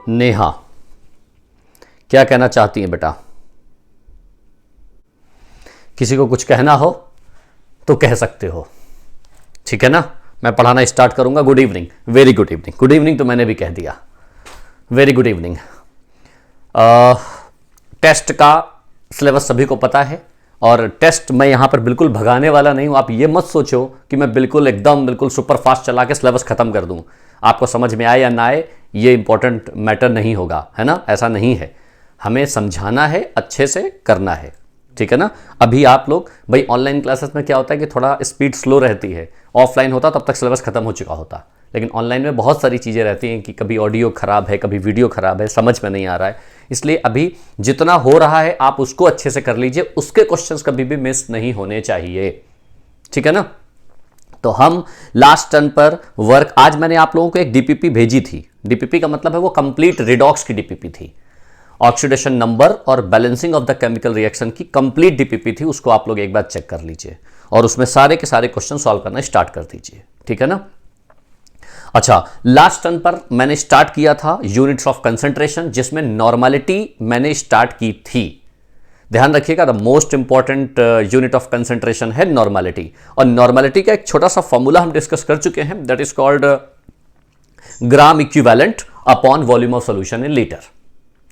नेहा क्या कहना चाहती हैं बेटा? किसी को कुछ कहना हो तो कह सकते हो, ठीक है ना? मैं पढ़ाना स्टार्ट करूंगा। Good evening, very good evening. Good evening तो मैंने भी कह दिया, वेरी गुड इवनिंग। टेस्ट का सिलेबस सभी को पता है और टेस्ट मैं यहाँ पर बिल्कुल भगाने वाला नहीं हूँ। आप ये मत सोचो कि मैं बिल्कुल सुपर फास्ट चला के सिलेबस खत्म कर दूँ। आपको समझ में आए या ना आए ये इंपॉर्टेंट मैटर नहीं होगा, है ना? ऐसा नहीं है, हमें समझाना है, अच्छे से करना है, ठीक है ना? अभी आप लोग भाई ऑनलाइन क्लासेस में क्या होता है कि थोड़ा स्पीड स्लो रहती है। ऑफलाइन होता तब तक सिलेबस खत्म हो चुका होता, लेकिन ऑनलाइन में बहुत सारी चीज़ें रहती हैं कि कभी ऑडियो ख़राब है, कभी वीडियो ख़राब है, समझ में नहीं आ रहा है। इसलिए अभी जितना हो रहा है आप उसको अच्छे से कर लीजिए, उसके क्वेश्चंस कभी भी मिस नहीं होने चाहिए, ठीक है ना? तो हम लास्ट टर्न पर वर्क, आज मैंने आप लोगों को एक डीपीपी भेजी थी। डीपीपी का मतलब है वो कंप्लीट रिडॉक्स की डीपीपी थी, ऑक्सीडेशन नंबर और balancing of the chemical reaction की कंप्लीट डीपीपी थी। उसको आप लोग एक बार चेक कर लीजिए और उसमें सारे के सारे क्वेश्चन सॉल्व करना स्टार्ट कर दीजिए, ठीक है ना? अच्छा, लास्ट टर्न पर मैंने स्टार्ट किया था यूनिट्स ऑफ कंसंट्रेशन, जिसमें नॉर्मलिटी मैंने स्टार्ट की थी। ध्यान रखिएगा, the most important unit of concentration है नॉर्मलिटी। और नॉर्मलिटी का एक छोटा सा फॉर्मूला हम डिस्कस कर चुके हैं, that is called gram equivalent upon volume of solution in litre,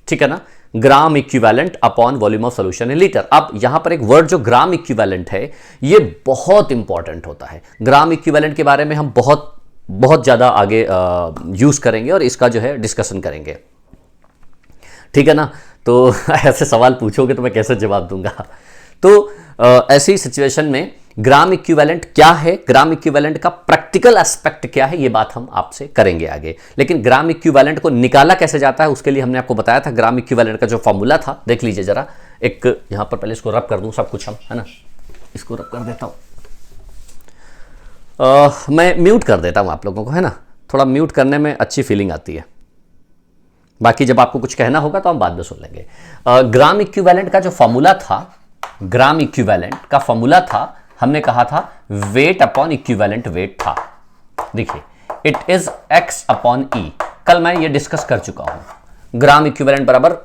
ठीक है ना? Gram equivalent upon volume of solution in litre. अब यहां पर एक वर्ड जो ग्राम इक्विवेलेंट है ये बहुत इंपॉर्टेंट होता है। ग्राम इक्विवेलेंट के बारे में हम बहुत ज्यादा आगे यूज करेंगे और इसका जो है डिस्कशन करेंगे, ठीक है ना? तो ऐसे सवाल पूछोगे तो मैं कैसे जवाब दूंगा? तो ऐसी सिचुएशन में ग्राम इक्विवेलेंट क्या है, ग्राम इक्विवेलेंट का प्रैक्टिकल एस्पेक्ट क्या है, ये बात हम आपसे करेंगे आगे। लेकिन ग्राम इक्विवेलेंट को निकाला कैसे जाता है उसके लिए हमने आपको बताया था। ग्राम इक्विवेलेंट का जो फॉर्मूला था देख लीजिए जरा। एक यहां पर पहले इसको रब कर दूं सब कुछ हम, है ना? इसको रब कर देता हूं। मैं म्यूट कर देता हूं आप लोगों को, है ना? थोड़ा म्यूट करने में अच्छी फीलिंग आती है। बाकी जब आपको कुछ कहना होगा तो हम बाद में सुन लेंगे। ग्राम इक्विवेलेंट का जो फॉर्मूला था, ग्राम इक्विवेलेंट का फॉर्मूला था, हमने कहा था वेट अपॉन इक्विवेलेंट वेट था। देखिए, इट इज x अपॉन ई। कल मैं ये डिस्कस कर चुका हूं। ग्राम इक्विवेलेंट बराबर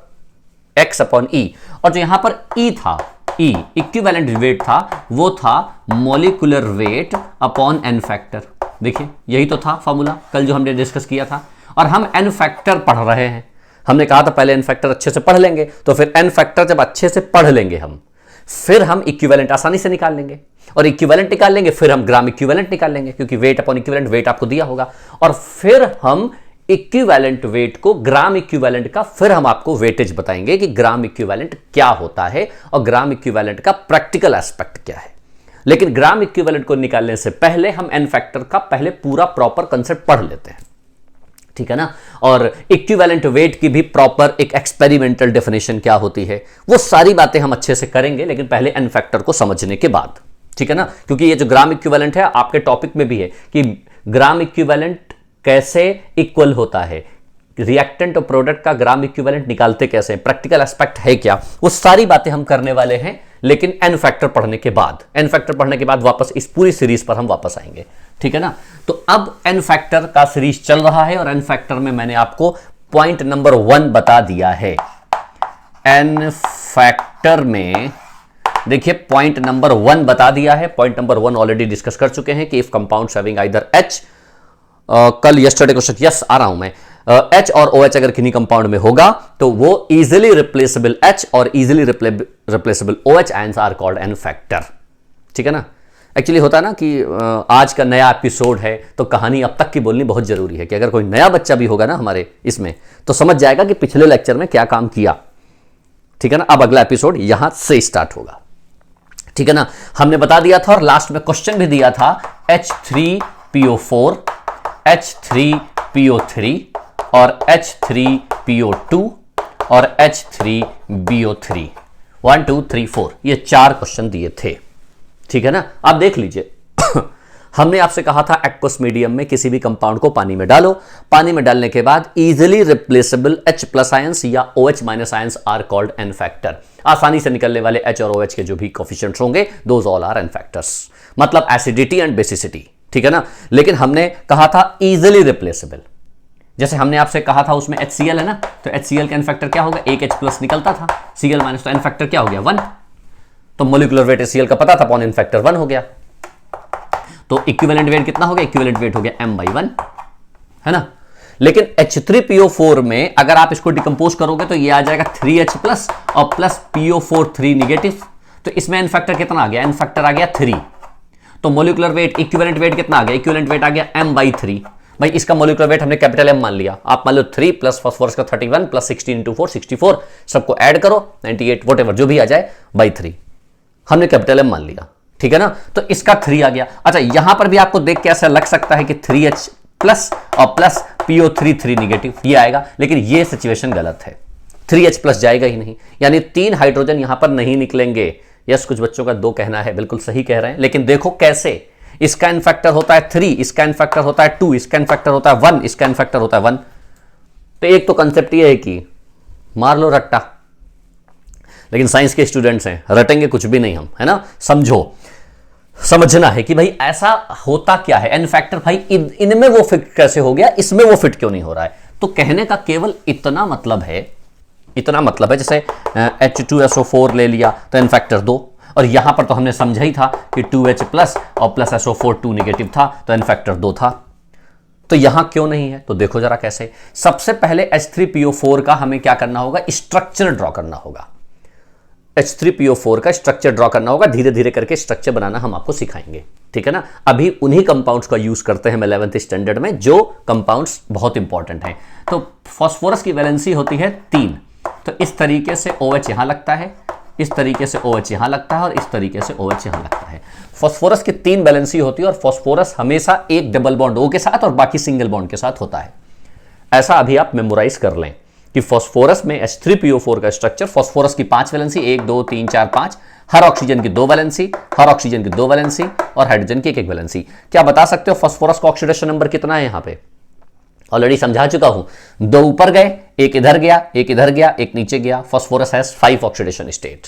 x अपॉन ई, और जो यहां पर e था, e इक्विवेलेंट वेट था, वो था molecular weight upon n factor. देखिए, यही तो था फॉर्मूला कल जो हमने डिस्कस किया था। और हम n फैक्टर पढ़ रहे हैं। हमने कहा था पहले n फैक्टर अच्छे से पढ़ लेंगे, तो फिर n फैक्टर जब अच्छे से पढ़ लेंगे हम, फिर हम इक्विवेलेंट आसानी से निकाल लेंगे, और इक्विवेलेंट निकाल लेंगे फिर हम ग्राम इक्विवेलेंट निकाल लेंगे, क्योंकि वेट अपॉन इक्विवेलेंट वेट आपको दिया होगा। और फिर हम इक्विवेलेंट वेट को ग्राम इक्विवेलेंट का फिर हम आपको वेटेज बताएंगे कि ग्राम इक्विवेलेंट क्या होता है और ग्राम इक्विवेलेंट का प्रैक्टिकल एस्पेक्ट क्या है। लेकिन ग्राम इक्विवेलेंट को निकालने से पहले हम एन फैक्टर का पहले पूरा प्रॉपर कंसेप्ट पढ़ लेते हैं, ठीक है ना? और इक्विवेलेंट वेट की भी प्रॉपर एक एक्सपेरिमेंटल डेफिनेशन क्या होती है, वो सारी बातें हम अच्छे से करेंगे, लेकिन पहले एन फैक्टर को समझने के बाद, ठीक है ना? क्योंकि ये जो ग्राम इक्विवेलेंट है आपके टॉपिक में भी है कि ग्राम इक्विवेलेंट कैसे इक्वल होता है, रिएक्टेंट और प्रोडक्ट का ग्राम इक्विवेलेंट निकालते कैसे, प्रैक्टिकल एस्पेक्ट है क्या, वो सारी बातें हम करने वाले हैं, लेकिन एन फैक्टर पढ़ने के बाद। एन फैक्टर पढ़ने के बाद वापस इस पूरी सीरीज पर हम वापस आएंगे, ठीक है ना? तो अब एन फैक्टर का सीरीज चल रहा है और एन फैक्टर में मैंने आपको पॉइंट नंबर 1 बता दिया है। एन फैक्टर में देखिए पॉइंट नंबर 1 बता दिया है। पॉइंट नंबर 1 ऑलरेडी डिस्कस कर चुके हैं कि if compounds having either H, कल यस्टरडे क्वेश्चन, यस आ रहा हूं मैं, H और OH अगर किन्हीं कंपाउंड में होगा तो वो इजिली रिप्लेसेबल H और easily replaceable OH ions are called n factor, ठीक है ना? एक्चुअली होता है ना कि आज का नया एपिसोड है तो कहानी अब तक की बोलनी बहुत जरूरी है, कि अगर कोई नया बच्चा भी होगा ना हमारे इसमें तो समझ जाएगा कि पिछले लेक्चर में क्या काम किया, ठीक है ना? अब अगला एपिसोड यहां से स्टार्ट होगा, ठीक है ना? हमने बता दिया था और लास्ट में क्वेश्चन भी दिया था, H3PO4, H3PO3 और H3PO2 और H3BO3, 1 2 3 4, ये 4 क्वेश्चन दिए थे, ठीक है ना? आप देख लीजिए हमने आपसे कहा था एक्वस मीडियम में किसी भी कंपाउंड को पानी में डालो, पानी में डालने के बाद इजीली रिप्लेसेबल H+ आयंस या OH- ions are called n factor. आसानी से निकलने वाले H और OH के जो भी कोफिशिएंट्स होंगे those all are n factors, मतलब एसिडिटी एंड बेसिसिटी, ठीक है ना? लेकिन हमने कहा था इजीली रिप्लेसेबल, जैसे हमने आपसे कहा था उसमें HCl है ना, तो HCl का एन फैक्टर क्या होगा, एक H+ निकलता था, Cl माइनस, तो एन फैक्टर क्या हो गया 1, तो मोलिकुलर वेट HCl का पता था, अपॉन एन फैक्टर 1 हो गया। तो इक्विवेलेंट वेट कितना हो गया, इक्विवेलेंट वेट हो गया m/1, है ना। लेकिन H3PO4 में अगर आप इसको डिकम्पोज करोगे तो ये आ जाएगा 3H+ और प्लस PO4 3 निगेटिव, तो इसमें एन फैक्टर कितना आ गया, एन फैक्टर आ गया 3, तो मोलिकुलर वेट इक्विवेलेंट वेट कितना आ गया, इक्विवेलेंट वेट आ गया m/3। भाई इसका मोलिकुलर वेट हमने कैपिटल M मान लिया, आप मान लो 3 प्लस फास्फोरस का 31 प्लस 16 × 4 64, सबको ऐड करो 98 वॉटेवर जो भी आ जाए बाई 3, हमने कैपिटल M मान लिया, ठीक है ना। तो इसका 3 आ गया। अच्छा यहां पर भी आपको देख के ऐसा लग सकता है कि 3H+ और प्लस PO3 3 निगेटिव ये आएगा, लेकिन ये सिचुएशन गलत है, 3H+ जाएगा ही नहीं, यानी 3 हाइड्रोजन यहां पर नहीं निकलेंगे। यस, कुछ बच्चों का 2 कहना है, बिल्कुल सही कह रहे हैं, लेकिन देखो कैसे, इसका एन फैक्टर होता है 3, इसका एन फैक्टर होता है 2, इसका एन फैक्टर होता है 1, इसका एन फैक्टर होता है 1। तो एक तो कंसेप्ट ये है कि मार लो रट्टा, लेकिन साइंस के स्टूडेंट्स हैं, रटेंगे कुछ भी नहीं हम, है ना। समझो, समझना है कि भाई ऐसा होता क्या है, एन फैक्टर भाई इनमें वो फिट कैसे हो गया, इसमें वो फिट क्यों नहीं हो रहा है। तो कहने का केवल इतना मतलब है, जैसे H2SO4 ले लिया तो एन फैक्टर 2, और यहां पर तो हमने समझा ही था कि 2H+ और प्लस SO4 2 निगेटिव था, तो एन फैक्टर 2 था। तो यहां क्यों नहीं है, तो देखो जरा कैसे। सबसे पहले H3PO4 का हमें क्या करना होगा, स्ट्रक्चर ड्रॉ करना होगा। H3PO4 का स्ट्रक्चर ड्रॉ करना होगा, धीरे धीरे करके स्ट्रक्चर बनाना हम आपको सिखाएंगे, ठीक है ना। अभी उन्हीं कंपाउंड्स का यूज करते हैं हम 11th स्टैंडर्ड में, जो कंपाउंड्स बहुत इंपॉर्टेंट हैं। तो फास्फोरस की वैलेंसी होती है 3, तो इस तरीके से OH यहां लगता है, इस तरीके से OH यहां लगता है, और इस तरीके से OH यहां लगता है। फास्फोरस की 3 वैलेंसी होती है, और फास्फोरस हमेशा एक डबल बॉन्ड O के साथ और बाकी सिंगल बॉन्ड के साथ होता है। ऐसा अभी आप मेमोराइज कर लें कि फास्फोरस में H3PO4 का स्ट्रक्चर, फास्फोरस की 5 वैलेंसी, 1 2 3 4 5, हर ऑक्सीजन की 2 वैलेंसी, हर ऑक्सीजन की 2 वैलेंसी, और हाइड्रोजन की 1 वैलेंसी। क्या बता सकते हो फास्फोरस का ऑक्सीडेशन नंबर कितना है, यहां पे ऑलरेडी समझा चुका हूं, 2 ऊपर गए, 1 इधर गया, 1 इधर गया, 1 नीचे गया। फास्फोरस हैज 5 ऑक्सीडेशन स्टेट,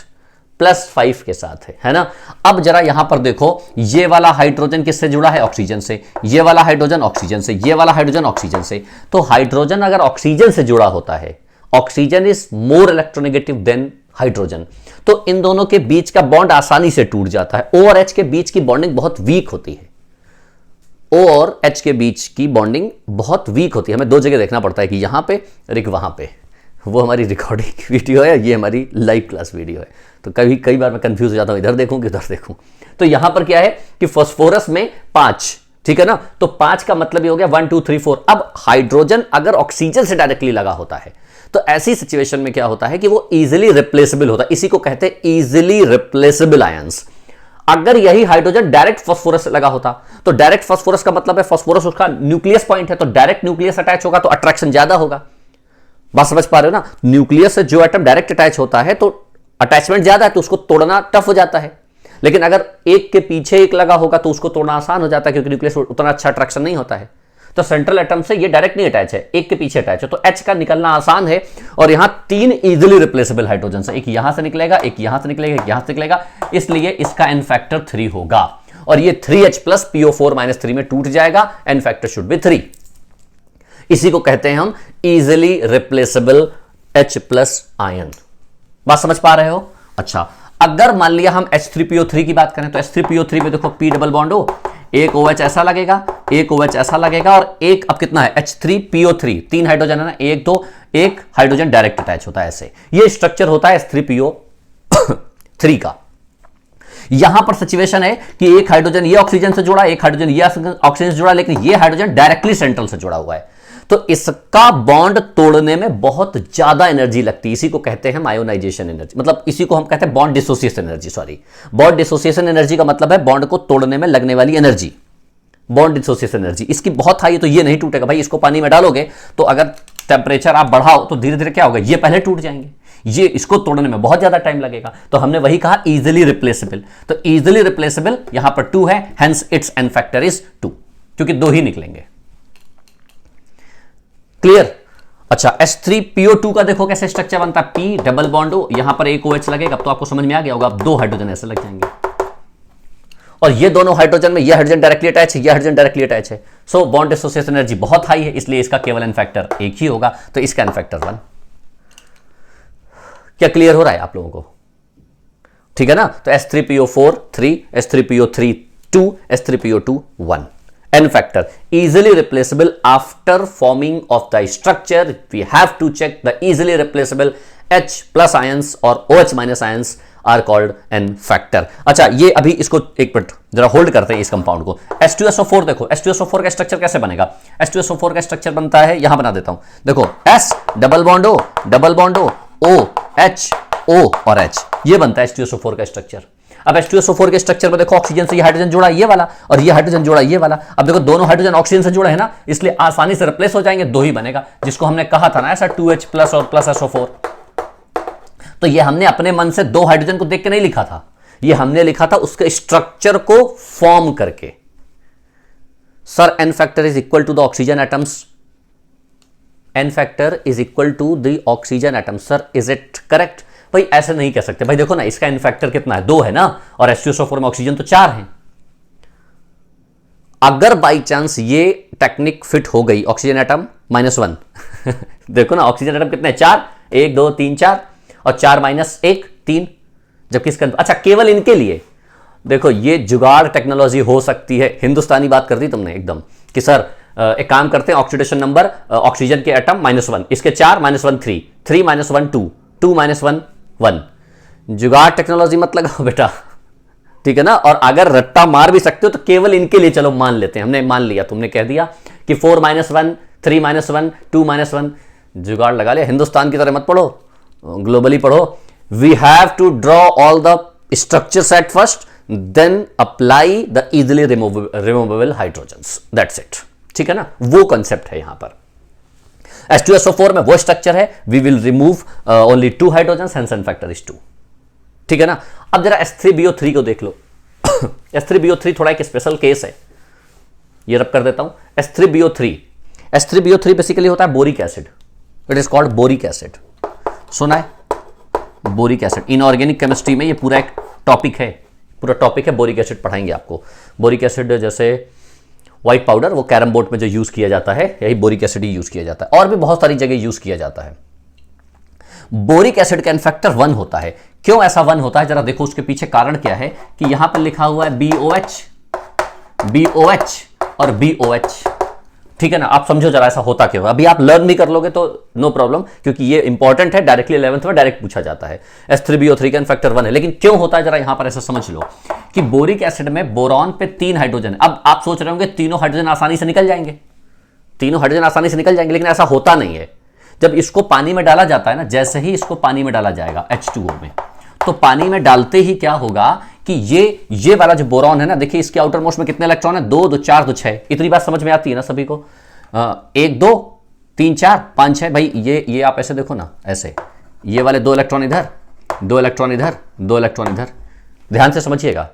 +5 के साथ है ना। अब जरा यहां पर देखो, ये वाला हाइड्रोजन किससे जुड़ा है, ऑक्सीजन से, ये वाला हाइड्रोजन ऑक्सीजन से, ये वाला हाइड्रोजन ऑक्सीजन से। तो हाइड्रोजन अगर ऑक्सीजन से जुड़ा होता है, oxygen is more electronegative than hydrogen, तो इन दोनों के बीच का बॉन्ड आसानी से टूट जाता है। O और H के बीच की बॉन्डिंग बहुत वीक होती है, O और H के बीच की बॉन्डिंग बहुत वीक होती है। हमें 2 जगह देखना पड़ता है कि यहां पे और एक वहां पे। वो हमारी रिकॉर्डिंग वीडियो है, ये हमारी लाइव क्लास वीडियो है, तो कई बार मैं कंफ्यूज हो जाता हूं, इधर देखूं कि उधर देखूं। तो यहां पर क्या है कि फास्फोरस में 5, ठीक है ना, तो 5 का मतलब ये हो गया 1 2 3 4। अब हाइड्रोजन अगर ऑक्सीजन से डायरेक्टली लगा होता है, तो ऐसी सिचुएशन में क्या होता है कि वो इजीली रिप्लेसेबल होता है, इसी को कहते हैं इजीली रिप्लेसेबल आयंस। अगर यही हाइड्रोजन डायरेक्ट फास्फोरस से लगा होता, तो डायरेक्ट फास्फोरस का मतलब है फास्फोरस उसका न्यूक्लियस पॉइंट है, तो डायरेक्ट न्यूक्लियस अटैच होगा, तो अट्रैक्शन ज्यादा होगा। बात समझ पा रहे हो ना, न्यूक्लियस से जो एटम डायरेक्ट अटैच होता है तो अटैचमेंट ज्यादा है, तो उसको तोड़ना टफ हो जाता है। लेकिन अगर एक के पीछे एक लगा होगा तो उसको तोड़ना आसान हो जाता है, क्योंकि न्यूक्लियस उतना अच्छा अट्रैक्शन नहीं होता है। तो सेंट्रल एटम से ये डायरेक्ट नहीं अटैच है, एक के पीछे अटैच है, तो H का निकलना आसान है। और यहां 3 इजीली रिप्लेसेबल हाइड्रोजन से, एक यहां से निकलेगा, एक यहां से निकलेगा, एक यहां से निकलेगा, इसलिए इसका एन फैक्टर 3 होगा, और ये 3H+ PO4 - 3 में टूट जाएगा, एन फैक्टर शुड बी 3। इसी को कहते हैं हम इजीली रिप्लेसेबल H+ आयन। बात समझ पा रहे हो। अच्छा, अगर मान लिया हम H3PO3 की बात करें, तो H3PO3 में देखो P डबल बॉन्ड हो, एक OH ऐसा लगेगा, एक OH ऐसा लगेगा, और एक अब कितना है H3PO3, 3 हाइड्रोजन है ना, 1 2, एक हाइड्रोजन डायरेक्ट अटैच होता है। ऐसे ये स्ट्रक्चर होता है H3PO3 का। यहां पर सिचुएशन है कि एक हाइड्रोजन ये ऑक्सीजन से जुड़ा, एक हाइड्रोजन ये ऑक्सीजन से जुड़ा, लेकिन ये हाइड्रोजन डायरेक्टली सेंट्रल से जुड़ा हुआ है, तो इसका बॉन्ड तोड़ने में बहुत ज्यादा एनर्जी लगती है। इसी को कहते हैं आयोनाइजेशन एनर्जी, मतलब इसी को हम कहते हैं bond dissociation energy. Sorry, bond dissociation energy का मतलब है बॉन्ड को तोड़ने में लगने वाली एनर्जी, बॉन्ड डिसोसिएशन एनर्जी। इसकी बहुत हाई है, तो ये नहीं टूटेगा भाई। इसको पानी में डालोगे तो अगर टेम्परेचर आप बढ़ाओ तो धीरे धीरे क्या होगा, ये पहले टूट जाएंगे, ये इसको तोड़ने में बहुत ज्यादा टाइम लगेगा। तो हमने वही कहा इजीली रिप्लेसेबल, तो इजीली रिप्लेसेबल यहां पर 2 है, hence it's an factor is 2, क्योंकि 2 ही निकलेंगे। क्लियर। अच्छा, H3PO2 का देखो कैसे स्ट्रक्चर बनता है, P डबल बॉन्ड हो, यहां पर एक OH लगेगा, अब तो आपको समझ में आ गया होगा। अब 2 हाइड्रोजन ऐसे लग जाएंगे, और ये दोनों हाइड्रोजन में ये हाइड्रोजन डायरेक्टली अटैच है, ये हाइड्रोजन डायरेक्टली अटैच है। सो बॉन्ड एसोसिएशन एनर्जी बहुत हाई है, इसलिए इसका केवल एन फैक्टर एक ही होगा, तो इसका एन फैक्टर 1। क्या क्लियर हो रहा है आप लोगों को? ठीक है ना? तो S3PO4 3, S3PO3 2, S3PO2 1। N factor easily replaceable after forming of the structure. We have to check the easily replaceable H plus ions or OH minus ions are called N factor। अच्छा, ये अभी इसको एक मिनट जरा hold करते हैं इस compound को। H2SO4 देखो, H2SO4 का स्ट्रक्चर कैसे बनेगा? H2SO4 का स्ट्रक्चर बनता है, यहां बना देता हूं, देखो S double bond O O H O और H, ये बनता है H2SO4 का स्ट्रक्चर। अब H2SO4 के स्ट्रक्चर में देखो ऑक्सीजन से ये हाइड्रोजन जोड़ा ये वाला और ये हाइड्रोजन जोड़ा ये वाला। अब देखो दोनों हाइड्रोजन ऑक्सीजन से जुड़े हैं ना, इसलिए आसानी से रिप्लेस हो जाएंगे, दो ही बनेगा, जिसको हमने कहा था ना ऐसा 2H प्लस और प्लस SO4। तो ये हमने अपने मन से दो हाइड्रोजन को देख के नहीं लिखा था, ये हमने लिखा था उसके स्ट्रक्चर को फॉर्म करके। Sir n factor is equal to the oxygen atoms, n factor is equal to the oxygen atoms. Sir is it correct? भाई ऐसे नहीं कह सकते भाई, देखो ना इसका एन फैक्टर कितना है, 2 है ना, और H2SO4 में ऑक्सीजन तो 4 है। अगर बाई चांस ये टेक्निक फिट हो गई, ऑक्सीजन एटम -1 देखो ना ऑक्सीजन एटम कितने, 4, 1 2 3 4, और 4 - 1 3, जबकि इसका अच्छा केवल इनके लिए देखो ये जुगाड़ टेक्नोलॉजी हो सकती है। हिंदुस्तानी बात कर दी तुमने एकदम कि सर एक काम करते हैं, ऑक्सीडेशन नंबर ऑक्सीजन के एटम -1, इसके 4 -1 3, 3 - 1 2, 2 - 1 1। जुगाड़ टेक्नोलॉजी मत लगाओ बेटा, ठीक है ना? और अगर रट्टा मार भी सकते हो तो केवल इनके लिए चलो मान लेते हैं, हमने मान लिया, तुमने कह दिया कि 4 - 1 3 - 1 2 - 1, जुगाड़ लगा लिया। हिंदुस्तान की तरह मत पढ़ो, ग्लोबली पढ़ो। We have to draw all the structures at first, then apply the easily removable hydrogens, that's it. ठीक है ना? वो कंसेप्ट है यहां पर। H2SO4 में वो स्ट्रक्चर है, we will remove only 2 hydrogens, hence n factor is 2। ठीक है ना? अब जरा S3BO3 को देख लो S3BO3 थोड़ा एक स्पेशल केस है, ये रब कर देता हूं। S3BO3 बेसिकली होता है boric acid, it is called boric acid. सुना है? बोरिक एसिड इनऑर्गेनिक केमिस्ट्री में ये पूरा एक टॉपिक है, पूरा टॉपिक है, बोरिक एसिड पढ़ाएंगे आपको। बोरिक एसिड जैसे व्हाइट पाउडर, वो कैरम बोर्ड में जो यूज किया जाता है, यही बोरिक एसिड ही यूज किया जाता है, और भी बहुत सारी जगह यूज किया जाता है। बोरिक एसिड का फैक्टर 1 होता है। क्यों ऐसा 1 होता है जरा देखो, उसके पीछे कारण क्या है कि यहां पर लिखा हुआ है BOH और BOH। ठीक है ना? आप समझो जरा ऐसा होता क्यों। अभी आप लर्न भी कर लोगे तो नो प्रॉब्लम, क्योंकि ये इंपॉर्टेंट है, डायरेक्टली 11th में डायरेक्ट पूछा जाता है। S3BO3 का फैक्टर 1 है, लेकिन क्यों होता है जरा यहां पर ऐसा समझ लो कि बोरिक एसिड में बोरॉन पे 3 हाइड्रोजन। अब आप सोच रहे होंगे तीनों हाइड्रोजन आसानी से निकल जाएंगे, तीनों हाइड्रोजन आसानी से निकल जाएंगे, लेकिन ऐसा होता नहीं है। जब इसको पानी में डाला जाता है ना, जैसे ही इसको पानी में डाला जाएगा H2O में, तो पानी में डालते ही क्या होगा कि ये वाला जो बोरॉन है ना, देखिए इसके आउटर मोस्ट में कितने इलेक्ट्रॉन है, 2 2 4 2 6। इतनी बात समझ में आती है ना सभी को? 1 2 3 4 5 6। भाई ये आप ऐसे देखो ना, ऐसे ये वाले 2 इलेक्ट्रॉन इधर, 2 इलेक्ट्रॉन इधर, 2 इलेक्ट्रॉन इधर, ध्यान से समझिएगा।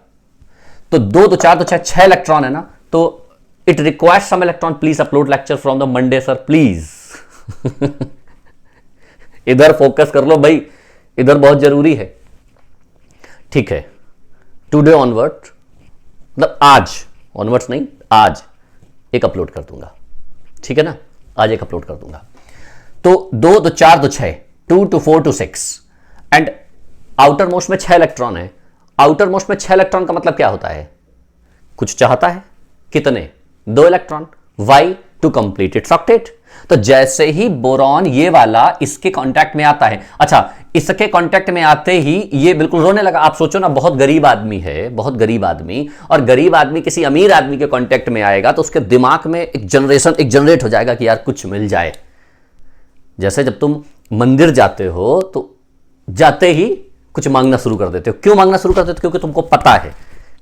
तो 2 2 4 2 6 इलेक्ट्रॉन है ना, तो it requires some electron, please upload lecture from the Monday sir please इधर फोकस कर लो भाई, इधर बहुत जरूरी है। ठीक है, टुडे ऑनवर्ड, मतलब आज ऑनवर्ड्स नहीं, आज एक अपलोड कर दूंगा, ठीक है ना? आज एक अपलोड कर दूंगा। तो 2 2 4 2 6, 2 2 4 2 6, एंड आउटर मोस्ट में 6 इलेक्ट्रॉन है। आउटर मोस्ट में 6 इलेक्ट्रॉन का मतलब क्या होता है? कुछ चाहता है, कितने? 2 electron. Why? To complete its octet. तो जैसे ही बोरॉन ये वाला इसके कांटेक्ट में आता है, अच्छा इसके कांटेक्ट में आते ही ये बिल्कुल रोने लगा। आप सोचो ना, बहुत गरीब आदमी है, बहुत गरीब आदमी, और गरीब आदमी किसी अमीर आदमी के कांटेक्ट में आएगा तो उसके दिमाग में एक जनरेट हो जाएगा कि यार कुछ मिल जाए। जैसे जब तुम मंदिर जाते हो तो जाते ही कुछ मांगना शुरू कर देते हो। क्यों मांगना शुरू कर देते हो? क्योंकि तुमको पता है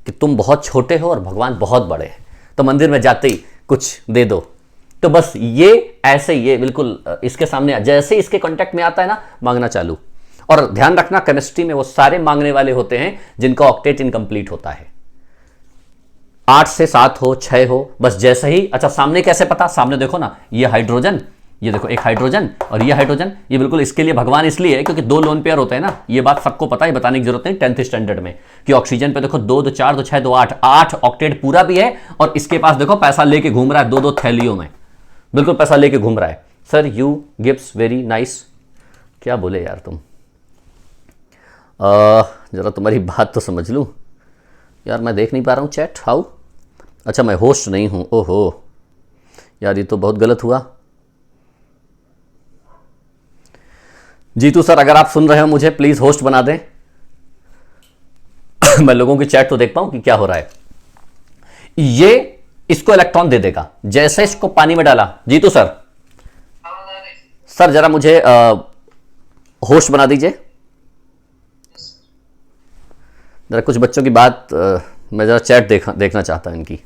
कि तुम बहुत छोटे हो और भगवान बहुत बड़े हैं, तो मंदिर में जाते ही कुछ दे दो। तो बस ये ऐसे ये बिल्कुल इसके सामने जैसे इसके कांटेक्ट में आता है ना, मांगना चालू। और ध्यान रखना, केमिस्ट्री में वो सारे मांगने वाले होते हैं जिनका ऑक्टेट इनकम्प्लीट होता है। 8 से 7 हो, 6 हो, बस जैसे ही, अच्छा सामने कैसे पता? सामने देखो ना, ये हाइड्रोजन, ये देखो एक हाइड्रोजन और ये हाइड्रोजन, ये बिल्कुल इसके लिए भगवान इसलिए है क्योंकि दो लोन पेयर होते हैं ना, ये बात सबको पता है, बताने की जरूरत नहीं 10th स्टैंडर्ड में, कि ऑक्सीजन पे देखो 2 2 4 2 6 2 8 8 ऑक्टेट पूरा भी है, और इसके पास देखो पैसा लेके घूम रहा है 2 2 थैलियों में, बिल्कुल पैसा लेके घूम रहा है। Sir you gives very nice, क्या बोले यार तुम, जरा तुम्हारी बात तो समझ लूं यार, मैं देख नहीं पा रहा हूं चैट, हाउ, अच्छा मैं होस्ट नहीं हूं, ओहो यार ये तो बहुत गलत हुआ। जीतू सर अगर आप सुन रहे हो मुझे प्लीज होस्ट बना दें मैं लोगों की चैट तो देख पाऊं कि क्या हो रहा है। ये इसको इलेक्ट्रॉन दे देगा जैसे इसको पानी में डाला। जीतू सर, सर जरा मुझे होस्ट बना दीजिए जरा, कुछ बच्चों की बात मैं जरा चैट देखना चाहता हूं इनकी।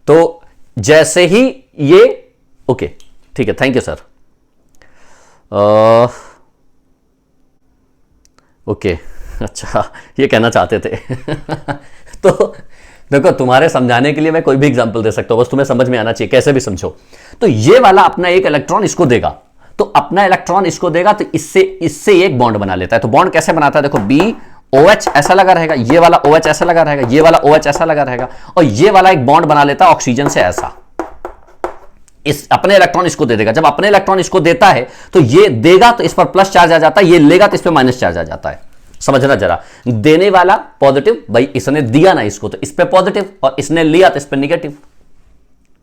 तो जैसे ही ये ओके ठीक है, थैंक यू सर, ओके अच्छा ये कहना चाहते थे तो देखो तुम्हारे समझाने के लिए मैं कोई भी एग्जांपल दे सकता हूं, बस तुम्हें समझ में आना चाहिए, कैसे भी समझो। तो ये वाला अपना एक इलेक्ट्रॉन इसको देगा, तो अपना इलेक्ट्रॉन इसको देगा, तो इससे एक बॉन्ड बना लेता है। तो बॉन्ड कैसे बनाता है, देखो बी OH ऐसा लगा रहेगा, ये वाला OH ऐसा लगा रहेगा, ये वाला OH ऐसा लगा रहेगा, और ये वाला एक बॉन्ड बना लेता है ऑक्सीजन से ऐसा, इस अपने इलेक्ट्रॉन इसको दे देगा। जब अपने इलेक्ट्रॉन इसको देता है तो ये देगा तो इस पर प्लस चार्ज आ जाता है, ये लेगा तो इस पर माइनस चार्ज आ जाता है। समझना जरा, देने वाला पॉजिटिव, भाई इसने दिया ना इसको तो इस पे पॉजिटिव, और इसने लिया तो इस पे नेगेटिव,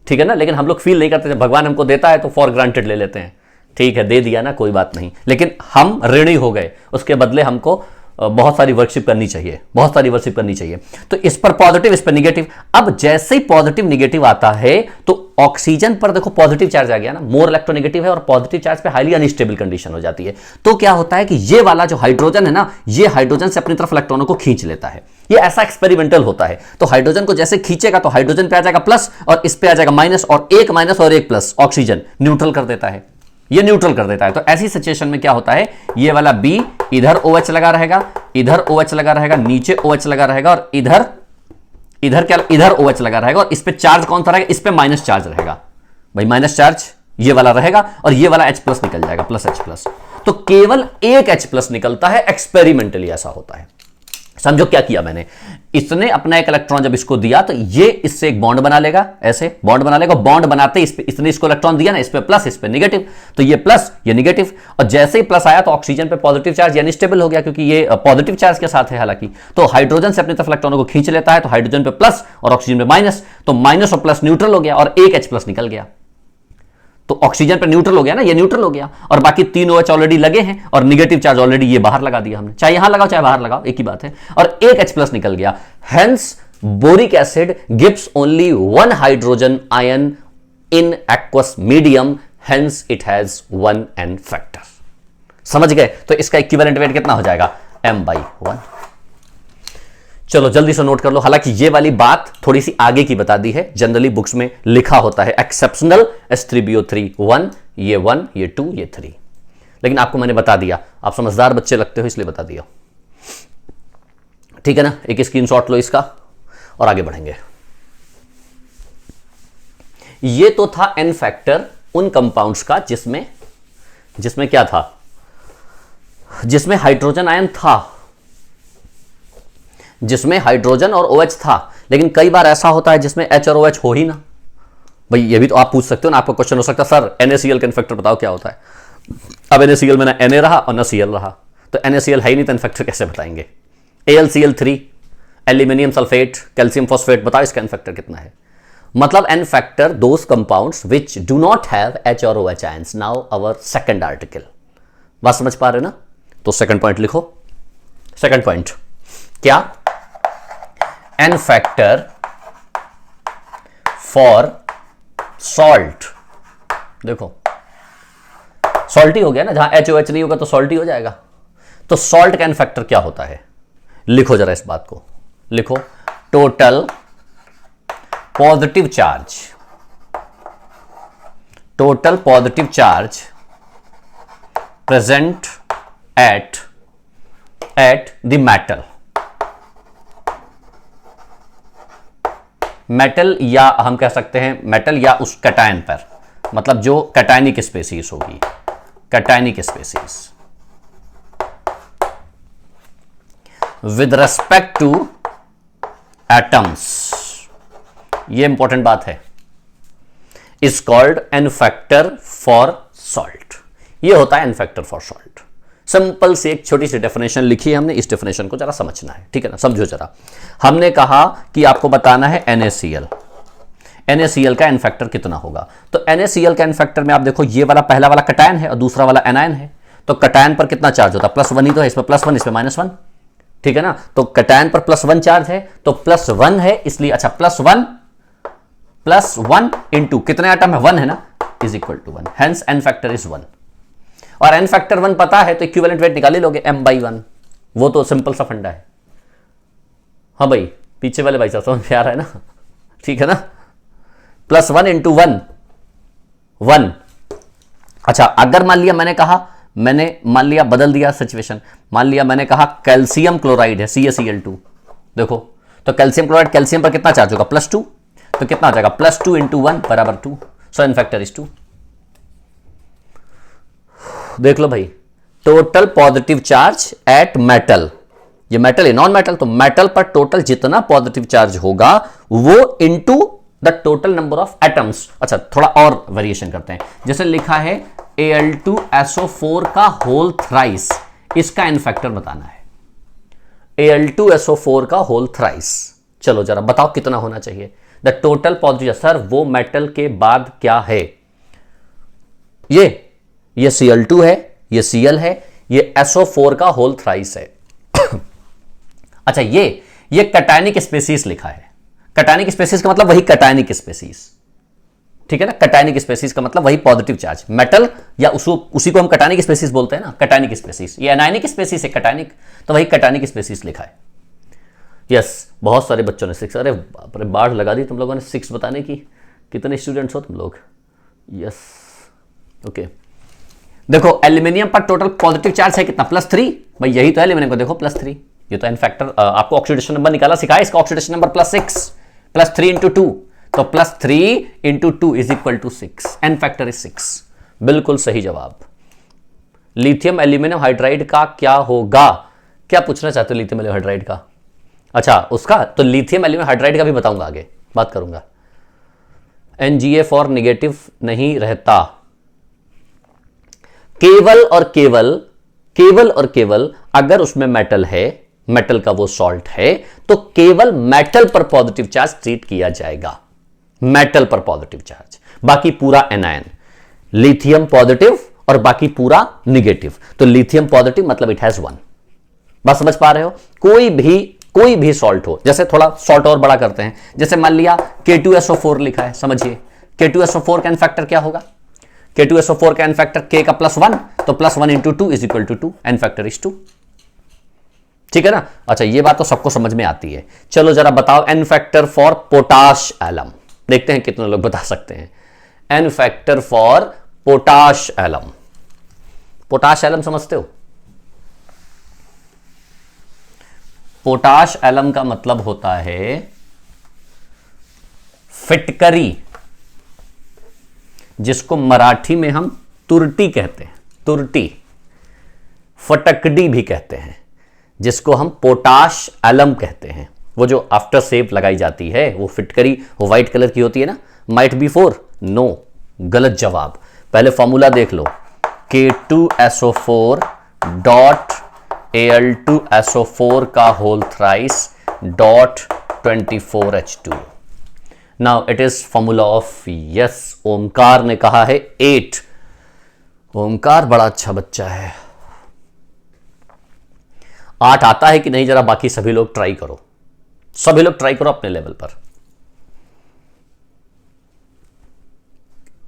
ठीक है ना। लेकिन हम लोग फील नहीं करते, जब भगवान हमको देता है तो फॉर ग्रांटेड ले लेते हैं, ठीक है दे दिया ना कोई बात नहीं, लेकिन हम ऋणी हो गए, उसके बदले हमको बहुत सारी वर्शिप करनी चाहिए, बहुत सारी वर्शिप करनी चाहिए। तो इस पर पॉजिटिव, इस पर निगेटिव। अब जैसे ही पॉजिटिव निगेटिव आता है तो ऑक्सीजन पर देखो पॉजिटिव चार्ज आ गया ना, मोर इलेक्ट्रोनेगेटिव है, और पॉजिटिव चार्ज पे हाईली अनस्टेबल कंडीशन हो जाती है। तो क्या होता है कि ये वाला जो हाइड्रोजन है ना, ये हाइड्रोजन से अपनी तरफ इलेक्ट्रॉनों को खींच लेता है। ये ऐसा एक्सपेरिमेंटल होता है। तो हाइड्रोजन को जैसे खींचेगा तो हाइड्रोजन पे आ जाएगा प्लस, और इस पे आ जाएगा माइनस, और एक माइनस और एक प्लस, ऑक्सीजन न्यूट्रल कर देता है, ये न्यूट्रल कर देता है। तो ऐसी सिचुएशन में क्या होता है, ये वाला बी इधर OH लगा रहेगा, इधर OH लगा रहेगा, नीचे OH लगा रहेगा, और इधर क्या, इधर OH लगा रहेगा, और इस पे चार्ज कौन सा रहेगा, इस पे माइनस चार्ज रहेगा, भाई माइनस चार्ज ये वाला रहेगा, और ये वाला H+ निकल जाएगा, प्लस H+। तो केवल एक H+ निकलता है, एक्सपेरिमेंटली ऐसा होता है। समझो क्या किया मैंने, इसने अपना एक इलेक्ट्रॉन जब इसको दिया तो ये इससे एक बॉन्ड बना लेगा, ऐसे बॉन्ड बना लेगा, बॉन्ड बनाते इसने इसको इलेक्ट्रॉन दिया ना, इस पे प्लस इस पे नेगेटिव, तो ये प्लस ये नेगेटिव, और जैसे ही प्लस आया तो ऑक्सीजन पे पॉजिटिव चार्ज यानी स्टेबल हो गया, क्योंकि ये पॉजिटिव चार्ज के साथ है हालांकि। तो हाइड्रोजन से अपनी तरफ इलेक्ट्रॉनों को खींच लेता है, तो हाइड्रोजन पे प्लस और ऑक्सीजन पे माइनस, तो माइनस और प्लस न्यूट्रल हो गया, और एक H+ निकल गया। तो ऑक्सीजन पे न्यूट्रल हो गया ना, ये न्यूट्रल हो गया, और बाकी 3 OH ऑलरेडी लगे हैं, और नेगेटिव चार्ज ऑलरेडी ये बाहर लगा दिया हमने, चाहे यहां लगाओ चाहे बाहर लगाओ एक ही बात है, और एक H+ निकल गया। Hence boric acid gives only 1 hydrogen ion in aqueous medium, hence it has 1 N factor. समझ गए? तो इसका इक्विवेलेंट वेट कितना हो जाएगा, m/1। चलो जल्दी से नोट कर लो, हालांकि ये वाली बात थोड़ी सी आगे की बता दी है, जनरली बुक्स में लिखा होता है एक्सेप्शनल H3BO3 1, ये 1 ये 2 ये 3, लेकिन आपको मैंने बता दिया, आप समझदार बच्चे लगते हो इसलिए बता दिया, ठीक है ना। एक स्क्रीनशॉट लो इसका और आगे बढ़ेंगे। ये तो था N फैक्टर उन कंपाउंड्स का जिसमें क्या था, जिसमें हाइड्रोजन आयन था, जिसमें हाइड्रोजन और OH था। लेकिन कई बार ऐसा होता है जिसमें H और OH हो ही ना, भाई ये भी तो आप पूछ सकते हो ना, आपका क्वेश्चन हो सकता है सर NaCl का इनफैक्टर बताओ क्या होता है। अब NaCl में ना Na रहा और ना Cl रहा, तो NaCl है ही नहीं तो इनफैक्टर कैसे बताएंगे। AlCl3, aluminium sulphate, calcium phosphate, बताओ इसका इनफैक्टर कितना है। मतलब N factor those compounds which do not have H और OH ions. Now our second article, बात समझ पा रहे ना? तो सेकंड पॉइंट लिखो। सेकंड पॉइंट क्या, N फैक्टर फॉर सॉल्ट। देखो सॉल्टी हो गया ना, जहां HOH नहीं होगा तो सॉल्टी हो जाएगा। तो सॉल्ट का N फैक्टर क्या होता है, लिखो जरा इस बात को, लिखो total positive charge, total positive charge present at the metal, metal, या हम कह सकते हैं मेटल या उस कैटायन पर, मतलब जो कैटायनिक स्पेसीज होगी, cationic species with respect to atoms, ये इंपॉर्टेंट बात है, is called n factor for salt. ये होता है n factor for salt. Simple से एक छोटी सी डेफिनेशन लिखी है हमने, इस डेफिनेशन को जरा समझना है, ठीक है ना, समझो जरा। हमने कहा कि आपको बताना है NaCl, NaCl का एन फैक्टर कितना होगा। तो NaCl का एन फैक्टर में आप देखो, ये वाला पहला वाला कैटायन है और दूसरा वाला एनायन है, तो कैटायन पर कितना चार्ज होता है, +1 ही तो है, इसमें +1 इसमें -1, ठीक है ना। तो कैटायन पर +1 चार्ज है, तो +1 है इसलिए, अच्छा +1 इंटू कितने आइटम है, 1 है ना, is equal to 1, hence n factor is 1। और एन फैक्टर 1 पता है तो इक्विवेलेंट वेट निकाल ही लोगे, m/1, वो तो सिंपल सा फंडा है। हाँ भाई, पीछे वाले भाई साहब समझ में आ रहा है ना, ठीक है ना। +1 इंटू 1, 1। अच्छा, अगर मान लिया मैंने मान लिया बदल दिया सिचुएशन, मान लिया मैंने कहा कैल्शियम क्लोराइड है, CaCl2, देखो तो कैल्शियम क्लोराइड, कैल्शियम पर कितना चार्ज होगा, +2, तो कितना आ जाएगा, +2 इंटू 1 बराबर 2, सो एन फैक्टर इज 2। देख लो भाई, total positive charge at metal, ये मेटल है, नॉन मेटल, तो मेटल पर टोटल जितना पॉजिटिव चार्ज होगा वो into the total number of atoms. अच्छा, थोड़ा और वेरिएशन करते हैं, जैसे लिखा है Al2SO4 का होल थ्राइस, इसका एन फैक्टर बताना है, Al2SO4 का होल थ्राइस। चलो जरा बताओ कितना होना चाहिए, द टोटल पॉजिटिव, सर वो मेटल के बाद क्या है, ये Cl2 है, ये Cl है, ये SO4 का होल थ्राइस है। अच्छा, ये कैटायनिक स्पेसीज लिखा है, कैटायनिक स्पेसीज का मतलब वही कैटायनिक स्पेसीज, ठीक है ना, कैटायनिक स्पेसीज का मतलब वही पॉजिटिव चार्ज मेटल, या उसी को हम कैटायनिक स्पेसीज बोलते हैं ना, कैटायनिक स्पेसीज। ये एनायनिक स्पेसीज है कैटायनिक, तो वही कैटायनिक स्पेसीज लिखा है। यस, बहुत सारे बच्चों ने 6, अरे बाप रे, बाढ़ लगा दी तुम लोगों ने 6 बताने की, कितने स्टूडेंट्स हो तुम लोग। यस, ओके, देखो एल्यूमिनियम पर टोटल पॉजिटिव चार्ज है कितना, +3, भाई यही तो है एल्यूमिनियम को, देखो +3, ये तो एन फैक्टर, आपको ऑक्सीडेशन नंबर निकाला सिखाया, इसका ऑक्सीडेशन नंबर +6, +3 इंटू 2, तो +3 into 2 is equal to 6, n factor is 6, बिल्कुल सही जवाब। लिथियम एल्यूमिनियम हाइड्राइड का क्या होगा, क्या पूछना चाहते हो लिथियम एल्यूमिनियम हाइड्राइड का, अच्छा उसका, तो लिथियम एल्यूमिनियम हाइड्राइड का भी बताऊंगा, आगे बात करूंगा। NGA4 निगेटिव नहीं रहता, केवल और केवल अगर उसमें मेटल है, मेटल का वो सॉल्ट है, तो केवल मेटल पर पॉजिटिव चार्ज ट्रीट किया जाएगा, मेटल पर पॉजिटिव चार्ज, बाकी पूरा एनायन, लिथियम पॉजिटिव और बाकी पूरा निगेटिव, तो लिथियम पॉजिटिव मतलब इट हैज 1। बस समझ पा रहे हो, कोई भी सॉल्ट हो, जैसे थोड़ा सॉल्ट और बड़ा करते हैं, जैसे मान लिया K2SO4 लिखा है, समझिए K2SO4 का एन फैक्टर क्या होगा, K2SO4 का एन फैक्टर K का +1, तो +1 into 2 is equal to 2, n factor is 2, ठीक है ना। अच्छा, ये बात तो सबको समझ में आती है। चलो जरा बताओ n factor for potash alum, देखते हैं कितने लोग बता सकते हैं। N factor for potash alum, potash alum समझते हो, पोटाश एलम का मतलब होता है फिटकरी, जिसको मराठी में हम तुरटी कहते हैं, तुरटी, फटकड़ी भी कहते हैं, जिसको हम पोटाश एलम कहते हैं। वो जो आफ्टर सेव लगाई जाती है, वो फिटकरी, वो व्हाइट कलर की होती है ना। माइट बी 4, नो, गलत जवाब। पहले फॉर्मूला देख लो, K2SO4 डॉट Al2SO4 का whole thrice dot 24H2। Now it is formula of, yes, Omkar ने कहा है 8। ओमकार बड़ा अच्छा बच्चा है। 8 आता है कि नहीं, जरा बाकी सभी लोग ट्राई करो, सभी लोग ट्राई करो अपने लेवल पर।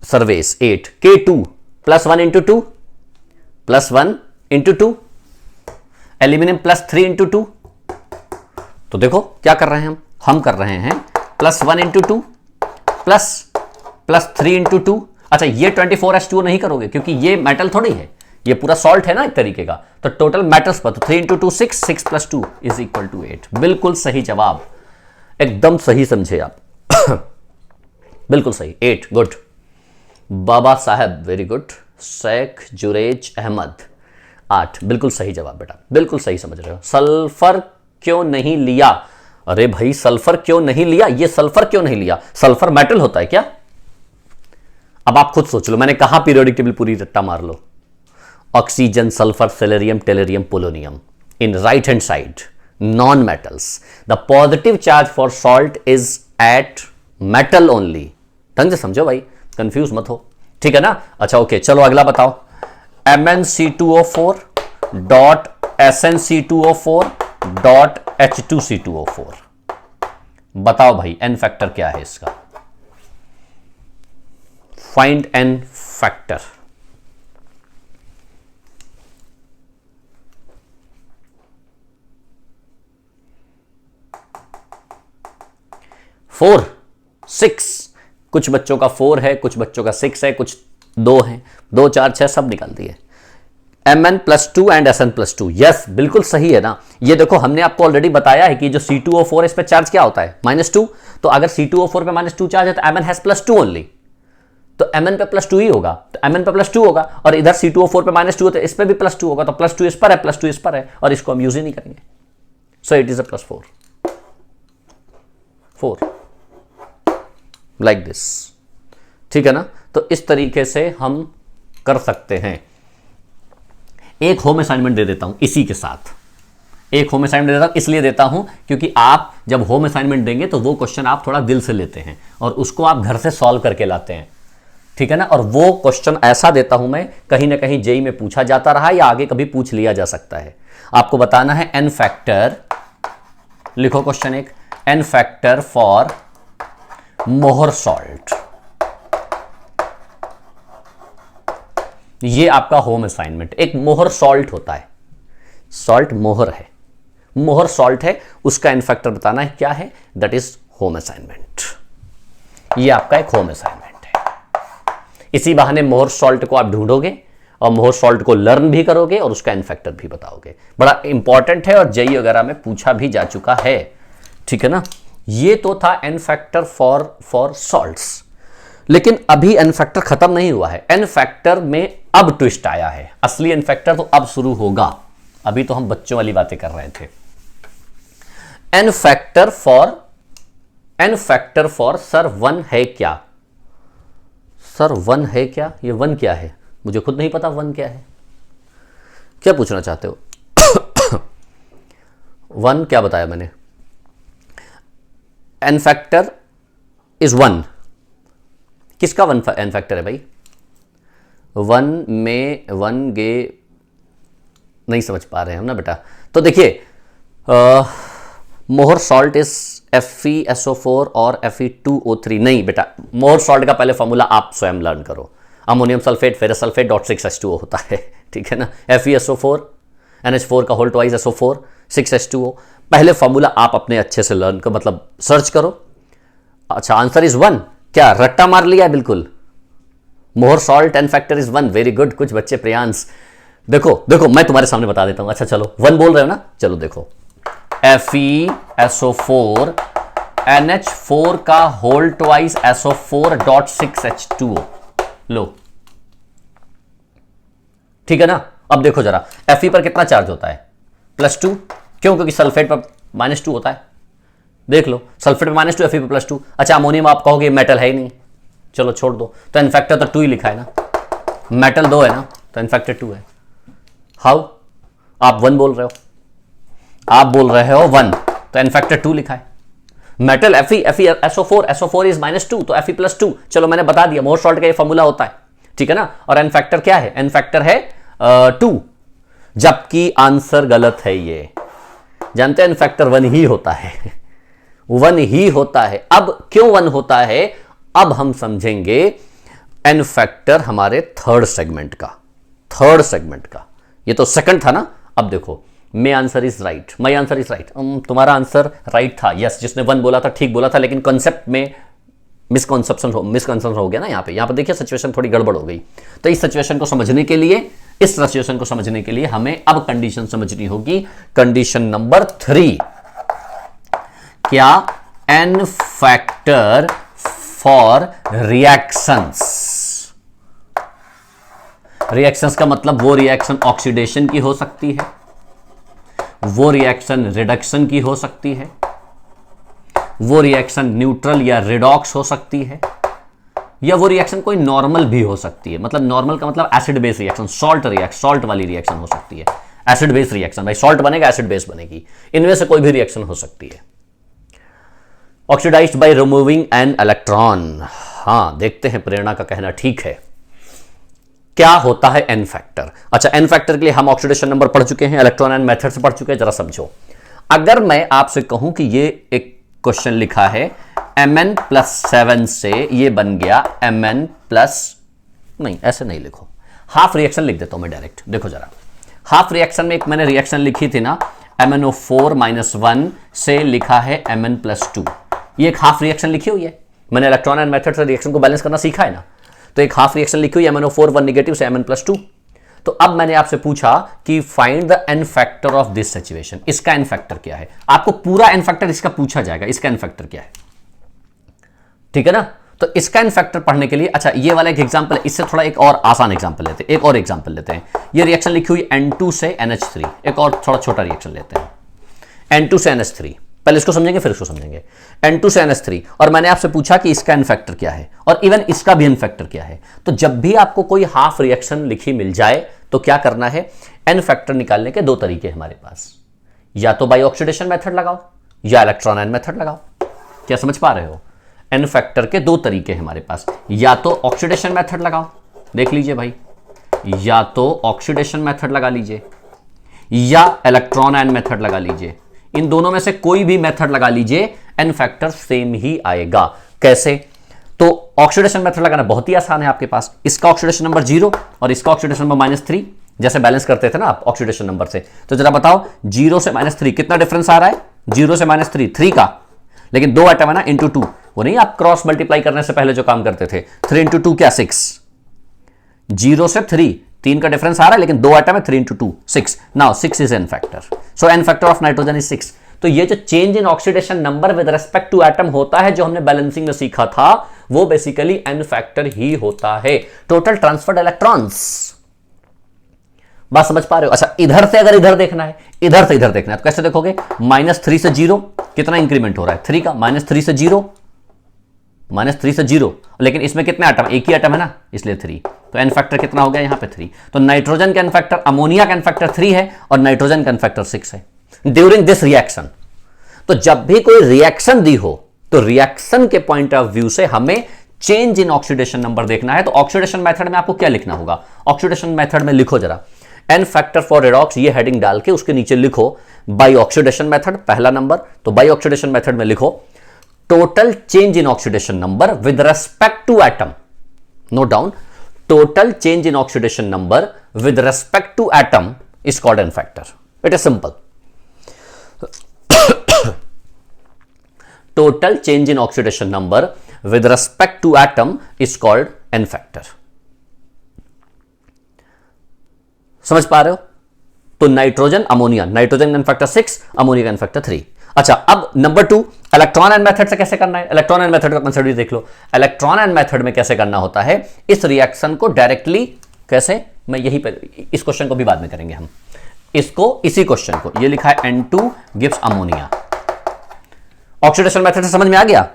सर्वेस 8, K2 +1 into 2, +1 into 2, aluminium +3 into 2, तो देखो क्या कर रहे हैं हम कर रहे हैं +1 इंटू 2 +3 इंटू 2। अच्छा, ये 24H2 नहीं करोगे क्योंकि ये मेटल थोड़ी है, ये पूरा सॉल्ट है ना एक तरीके का, तो टोटल मेटल्स पर, तो 3 इंटू 2 6, 6 + 2 इज इक्वल टू 8। बिल्कुल सही जवाब, एकदम सही समझे आप। बिल्कुल सही, 8, गुड। बाबा साहब, वेरी गुड। शेख जुरेज अहमद, 8, बिल्कुल सही जवाब बेटा, बिल्कुल सही समझ रहे हो। सल्फर क्यों नहीं लिया? अरे भाई सल्फर क्यों नहीं लिया, ये सल्फर क्यों नहीं लिया? सल्फर मेटल होता है क्या? अब आप खुद सोच लो, मैंने कहा पीरियोडिक टेबल पूरी रट्टा मार लो। Oxygen, sulphur, selenium, tellurium, polonium in right hand side, non metals. The positive charge for salt is at metal only. ढंग से समझो भाई, कंफ्यूज मत हो, ठीक है ना? अच्छा ओके, चलो अगला बताओ। MnC2O4 dot SnC2O4 dot H2C2O4, बताओ भाई एन फैक्टर क्या है इसका? Find N factor. फोर, 6, कुछ बच्चों का 4 है, कुछ बच्चों का 6 है, कुछ 2 है, 2, 4, 6 सब निकाल दिए। Mn+2 एंड Sn+2, यस बिल्कुल सही है ना। ये देखो हमने आपको ऑलरेडी बताया है कि जो C2O4 इस पे चार्ज क्या होता है? -2। तो अगर C2O4 पे -2 चार्ज है तो Mn हैज +2 ओनली, तो Mn पे +2 ही होगा, तो Mn पे +2 होगा। और इधर C2O4 पे -2 है तो इस पे भी +2 होगा, तो +2 इस पर है, +2 इस पर है, और इसको हम यूज ही नहीं करेंगे। So it is a +4, 4 like this, ठीक है ना? तो इस तरीके से हम कर सकते हैं। एक होम असाइनमेंट दे देता हूं इसी के साथ, एक होम असाइनमेंट दे देता हूं, इसलिए देता हूं क्योंकि आप जब होम असाइनमेंट देंगे तो वो क्वेश्चन आप थोड़ा दिल से लेते हैं और उसको आप घर से सॉल्व करके लाते हैं, ठीक है ना? और वो क्वेश्चन ऐसा देता हूं मैं, कहीं ना कहीं जेई में पूछा जाता रहा या आगे कभी पूछ लिया जा सकता है। आपको बताना है एन फैक्टर, लिखो क्वेश्चन एक, n factor for Mohr salt. ये आपका होम असाइनमेंट। एक मोहर सॉल्ट होता है, सॉल्ट मोहर है, मोहर सॉल्ट है, उसका एन फैक्टर बताना है क्या है, दैट इज होम असाइनमेंट। ये आपका एक होम असाइनमेंट है। इसी बहाने मोहर सॉल्ट को आप ढूंढोगे और मोहर सॉल्ट को लर्न भी करोगे और उसका एन फैक्टर भी बताओगे। बड़ा इंपॉर्टेंट है और जेई वगैरह में पूछा भी जा चुका है, ठीक है ना? ये तो था एन फैक्टर फॉर सॉल्ट्स। लेकिन अभी एन फैक्टर खत्म नहीं हुआ है, एन फैक्टर में अब ट्विस्ट आया है। असली एन फैक्टर तो अब शुरू होगा, अभी तो हम बच्चों वाली बातें कर रहे थे। एन फैक्टर फॉर सर 1 है क्या? सर 1 है क्या? ये 1 क्या है? मुझे खुद नहीं पता 1 क्या है। क्या पूछना चाहते हो? 1 क्या बताया मैंने? N factor is 1। किसका एन फैक्टर है भाई? 1 में 1 गे नहीं समझ पा रहे हैं हम ना बेटा। तो देखिए मोहर सॉल्ट इज FeSO4 और Fe2O3। नहीं बेटा, मोहर सॉल्ट का पहले फॉर्मूला आप स्वयं लर्न करो। Ammonium sulphate ferrous sulphate .6H2O होता है, ठीक है ना? FeSO4 NH4 का होल ट्वाइस SO4 6H2O। पहले फॉर्मूला आप अपने अच्छे से लर्न करो, मतलब सर्च करो। अच्छा, आंसर इज 1। क्या रट्टा मार लिया? बिल्कुल, Mohr salt n factor is 1। Very good. कुछ बच्चे प्रियांश, देखो मैं तुम्हारे सामने बता देता हूं। अच्छा चलो 1 बोल रहे हो ना, चलो देखो, FeSO4 NH4 का होल ट्वाइस SO4 .6H2O लो, ठीक है ना? अब देखो जरा, Fe पर कितना चार्ज होता है? +2। क्यों? क्योंकि सल्फेट पर -2 होता है। देख लो, सल्फेट पे -2, Fe पे +2। अच्छा, अमोनियम आप कहोगे मेटल है ही नहीं, चलो छोड़ दो, तो एन फैक्टर तो 2 ही लिखा है ना, मेटल 2 है ना, तो एन फैक्टर 2 है। हाउ? आप 1 बोल रहे हो, आप बोल रहे हो 1, तो एन फैक्टर 2 लिखा है। मेटल SO4 इज -2, तो Fe +2। चलो मैंने बता दिया, मोहर सॉल्ट का ये फॉर्मूला होता है, ठीक है ना? और एन फैक्टर क्या है? एन फैक्टर है 2, जबकि आंसर गलत है। ये जानते हैं एन फैक्टर 1 ही होता है, 1 ही होता है। अब क्यों 1 होता है, अब हम समझेंगे। एन फैक्टर हमारे थर्ड सेगमेंट का, ये तो सेकंड था ना। अब देखो, माई आंसर इज राइट, तुम्हारा आंसर राइट था, यस। जिसने 1 बोला था ठीक बोला था, लेकिन कॉन्सेप्ट में मिसकंसेप्शन हो गया ना। यहाँ पे देखिए सिचुएशन थोड़ी गड़बड़ हो गई। तो इस सिचुएशन को समझने के लिए हमें अब कंडीशन समझनी होगी। कंडीशन नंबर 3, क्या n factor for reactions. Reactions का मतलब वो रिएक्शन ऑक्सीडेशन की हो सकती है, वो रिएक्शन रिडक्शन की हो सकती है, वो रिएक्शन न्यूट्रल या रिडॉक्स हो सकती है, या वो रिएक्शन कोई नॉर्मल भी हो सकती है। मतलब नॉर्मल का मतलब एसिड बेस रिएक्शन, सॉल्ट वाली रिएक्शन हो सकती है। एसिड बेस रिएक्शन, भाई सॉल्ट बनेगा एसिड बेस बनेगी, इनमें से कोई भी रिएक्शन हो सकती है। Oxidised by removing an electron. हां, देखते हैं प्रेरणा का कहना ठीक है। क्या होता है एन फैक्टर? अच्छा, एन फैक्टर के लिए हम ऑक्सीडेशन नंबर पढ़ चुके हैं, इलेक्ट्रॉन एंड मेथड से पढ़ चुके हैं। जरा समझो, अगर मैं आपसे कहूं कि ये एक क्वेश्चन लिखा है Mn+7 से ये बन गया Mn+, नहीं ऐसे नहीं लिखो, हाफ रिएक्शन लिख देता हूं मैं डायरेक्ट। देखो जरा, हाफ रिएक्शन में एक मैंने रिएक्शन लिखी थी ना, MnO4-1 से लिखा है Mn+2। ये एक हाफ रिएक्शन लिखी हुई है, मैंने इलेक्ट्रॉन एंड मेथड से रिएक्शन को बैलेंस करना सीखा है ना, तो एक हाफ रिएक्शन लिखी हुई है MnO4 नेगेटिव से Mn+2। तो अब मैंने आपसे पूछा कि find the n factor of this situation. इसका एन फैक्टर क्या है? आपको पूरा एन फैक्टर इसका पूछा जाएगा, इसका एन फैक्टर क्या है, ठीक है ना? तो इसका एन फैक्टर पढ़ने के लिए, अच्छा ये वाला एक एग्जांपल है, इससे थोड़ा एक और आसान एग्जांपल लेते हैं, एक और एग्जांपल लेते हैं। ये रिएक्शन लिखी हुई N2 से NH3, एक और थोड़ा छोटा रिएक्शन लेते हैं। N2 से NH3, पहले इसको समझेंगे फिर इसको समझेंगे। N2 से NH3, और मैंने आपसे पूछा कि इसका एन फैक्टर क्या है और इवन इसका भी एन फैक्टर क्या है। तो जब भी आपको कोई हाफ रिएक्शन लिखी मिल जाए तो क्या करना है, एन फैक्टर निकालने के दो तरीके हमारे पास, या तो बाय ऑक्सीडेशन मेथड लगाओ या इलेक्ट्रॉन एन मेथड लगाओ। क्या समझ पा रहे हो? एन फैक्टर के दो तरीके हैं हमारे पास, या तो ऑक्सीडेशन मेथड लगाओ, देख लीजिए भाई, या तो ऑक्सीडेशन मेथड लगा लीजिए या इलेक्ट्रॉन एन मेथड लगा लीजिए। इन दोनों में से कोई भी मेथड लगा लीजिए, एन फैक्टर सेम ही आएगा। कैसे? तो ऑक्सीडेशन मेथड लगाना बहुत ही आसान है आपके पास। इसका ऑक्सीडेशन नंबर 0 और इसका ऑक्सीडेशन नंबर -3, जैसे बैलेंस करते थे ना आप ऑक्सीडेशन नंबर से। तो जरा बताओ 0 से -3 कितना डिफरेंस आ रहा है? 0 से -3 3 का, लेकिन दो एटम है ना, इंटू 2, वो नहीं आप क्रॉस मल्टीप्लाई करने से पहले जो काम करते थे, 3 × 2 क्या 6, 0 से 3 का डिफरेंस आ रहा है, लेकिन दो एटम है, 3 × 2 6। Now 6 is n factor, so n factor of nitrogen is 6। तो ये जो change in oxidation number with respect to atom होता है, जो हमने बैलेंसिंग में सीखा था, वो बेसिकली एन फैक्टर ही होता है, टोटल ट्रांसफर्ड इलेक्ट्रॉन्स। बात समझ पा रहे हो? अच्छा, इधर से अगर इधर देखना है, इधर से इधर देखना है, तो कैसे देखोगे? -3 से 0 कितना इंक्रीमेंट हो रहा है? 3 का। -3 से 0, -3 से 0, लेकिन इसमें कितने एटम? एक ही एटम है ना, इसलिए 3। तो एन फैक्टर कितना हो गया यहां पे? 3। तो नाइट्रोजन का एन फैक्टर, अमोनिया का एन फैक्टर 3 है और नाइट्रोजन का एन फैक्टर 6 है ड्यूरिंग दिस रिएक्शन। तो जब भी कोई रिएक्शन दी हो, तो रिएक्शन के पॉइंट ऑफ व्यू से हमें चेंज इन ऑक्सीडेशन नंबर देखना है। तो ऑक्सीडेशन मेथड में आपको क्या लिखना होगा? ऑक्सीडेशन मेथड में लिखो जरा, एन फैक्टर फॉर रिडॉक्स, ये हेडिंग डाल के उसके नीचे लिखो बाय ऑक्सीडेशन मेथड, पहला नंबर। तो बाय ऑक्सीडेशन मेथड में लिखो total change in oxidation number with respect to atom, note down, total change in oxidation number with respect to atom is called n factor. It is simple. Total change in oxidation number with respect to atom is called n factor। समझ पा रहे हो? तो nitrogen, ammonia, nitrogen n factor 6, ammonia n factor 3। अच्छा, अब number 2, electron N method से कैसे करना है? इलेक्ट्रॉन एन मेथड का कंसेप्ट भी देख लो। इलेक्ट्रॉन एन मेथड में कैसे करना होता है? इस रिएक्शन को डायरेक्टली कैसे, मैं यही पर, इस क्वेश्चन को भी बाद में करेंगे हम, इसको, इसी क्वेश्चन को, ये लिखा है N2 gives ammonia. Oxidation method से समझ में आ गया?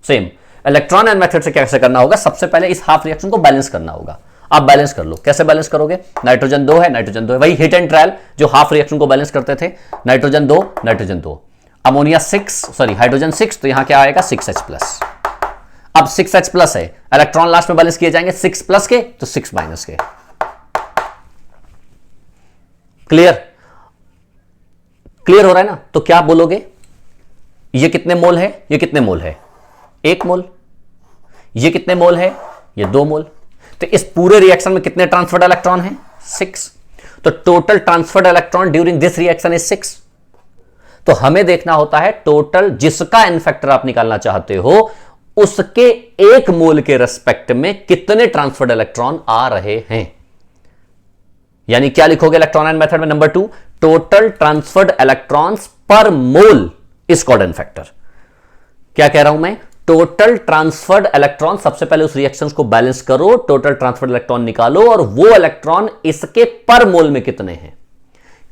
सेम इलेक्ट्रॉन एन मेथड से कैसे करना होगा? सबसे पहले इस हाफ रिएक्शन को बैलेंस करना होगा। आप बैलेंस कर लो, कैसे बैलेंस करोगे? नाइट्रोजन 2 है, नाइट्रोजन 2 है, वही हिट एंड ट्रायल जो हाफ रिएक्शन को बैलेंस करते थे। Nitrogen 2, nitrogen 2, ammonia 6, sorry hydrogen 6, तो यहां क्या आएगा? 6H+। अब 6H+ है, इलेक्ट्रॉन लास्ट में बैलेंस किए जाएंगे 6+ के, तो 6- के। क्लियर? क्लियर हो रहा है ना? तो क्या बोलोगे? ये कितने मोल है? ये कितने मोल है? 1 मोल। ये कितने मोल है? ये 2 मोल। तो इस पूरे रिएक्शन में कितने ट्रांसफर्ड इलेक्ट्रॉन हैं? 6। तो total transferred electron during this reaction is 6। तो हमें देखना होता है टोटल, जिसका एन फैक्टर आप निकालना चाहते हो, उसके 1 मोल के रेस्पेक्ट में कितने ट्रांसफर्ड इलेक्ट्रॉन आ रहे हैं। यानी क्या लिखोगे इलेक्ट्रॉन एन मेथड में? नंबर 2, टोटल ट्रांसफर्ड इलेक्ट्रॉन्स पर mole is called n factor. क्या कह रहा हूं मैं? टोटल ट्रांसफर्ड इलेक्ट्रॉन, सबसे पहले उस रिएक्शन को बैलेंस करो, टोटल ट्रांसफर्ड इलेक्ट्रॉन निकालो और वो इलेक्ट्रॉन इसके पर मोल में कितने हैं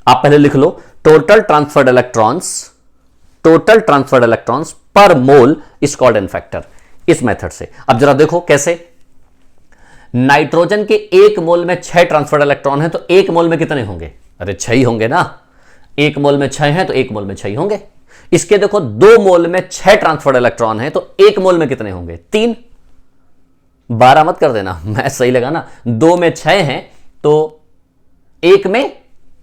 आप पहले लिख लो। टोटल ट्रांसफर्ड इलेक्ट्रॉन्स पर mole is called n factor, इस मेथड से। अब जरा देखो कैसे। नाइट्रोजन के एक मोल में 6 ट्रांसफर्ड इलेक्ट्रॉन है, तो एक मोल में कितने होंगे? अरे 6 ही होंगे ना। एक मोल में 6 है तो एक मोल में 6 ही होंगे। इसके देखो 2 मोल में 6 ट्रांसफर्ड इलेक्ट्रॉन है, तो एक मोल में कितने होंगे? 3। 12 मत कर देना, मैं सही लगा ना। 2 में 6 है तो एक में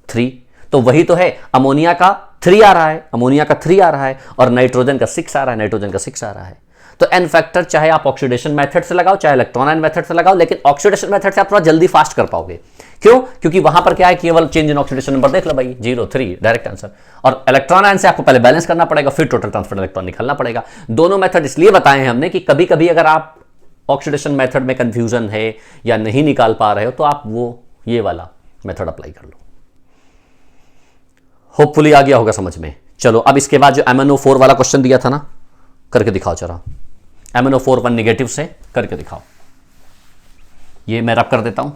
3, तो वही तो है। अमोनिया का 3 आ रहा है, अमोनिया का 3 आ रहा है, और नाइट्रोजन का 6 आ रहा है, नाइट्रोजन का 6 आ रहा है। तो एन फैक्टर चाहे आप ऑक्सीडेशन मेथड से लगाओ, चाहे इलेक्ट्रॉन आयन मेथड से लगाओ, लेकिन ऑक्सीडेशन मेथड से आप थोड़ा जल्दी फास्ट कर पाओगे। क्यों? क्योंकि वहां पर क्या है, केवल चेंज इन ऑक्सीडेशन नंबर देख लो भाई, 0 3 डायरेक्ट आंसर। और इलेक्ट्रॉन आयन से आपको पहले बैलेंस करना पड़ेगा, फिर टोटल ट्रांसफर्ड इलेक्ट्रॉन निकालना पड़ेगा। दोनों मेथड इसलिए बताए हैं हमने कि कभी कभी अगर आप ऑक्सीडेशन मेथड में कंफ्यूजन है या नहीं निकाल पा रहे हो, तो आप वो ये वाला मेथड अप्लाई कर लो। होपफुली आ गया होगा समझ में। चलो अब इसके बाद जो MnO4 वाला क्वेश्चन दिया था ना, करके दिखाओ जरा। MnO4 1 निगेटिव से करके दिखाओ। ये मैं रब कर देता हूं,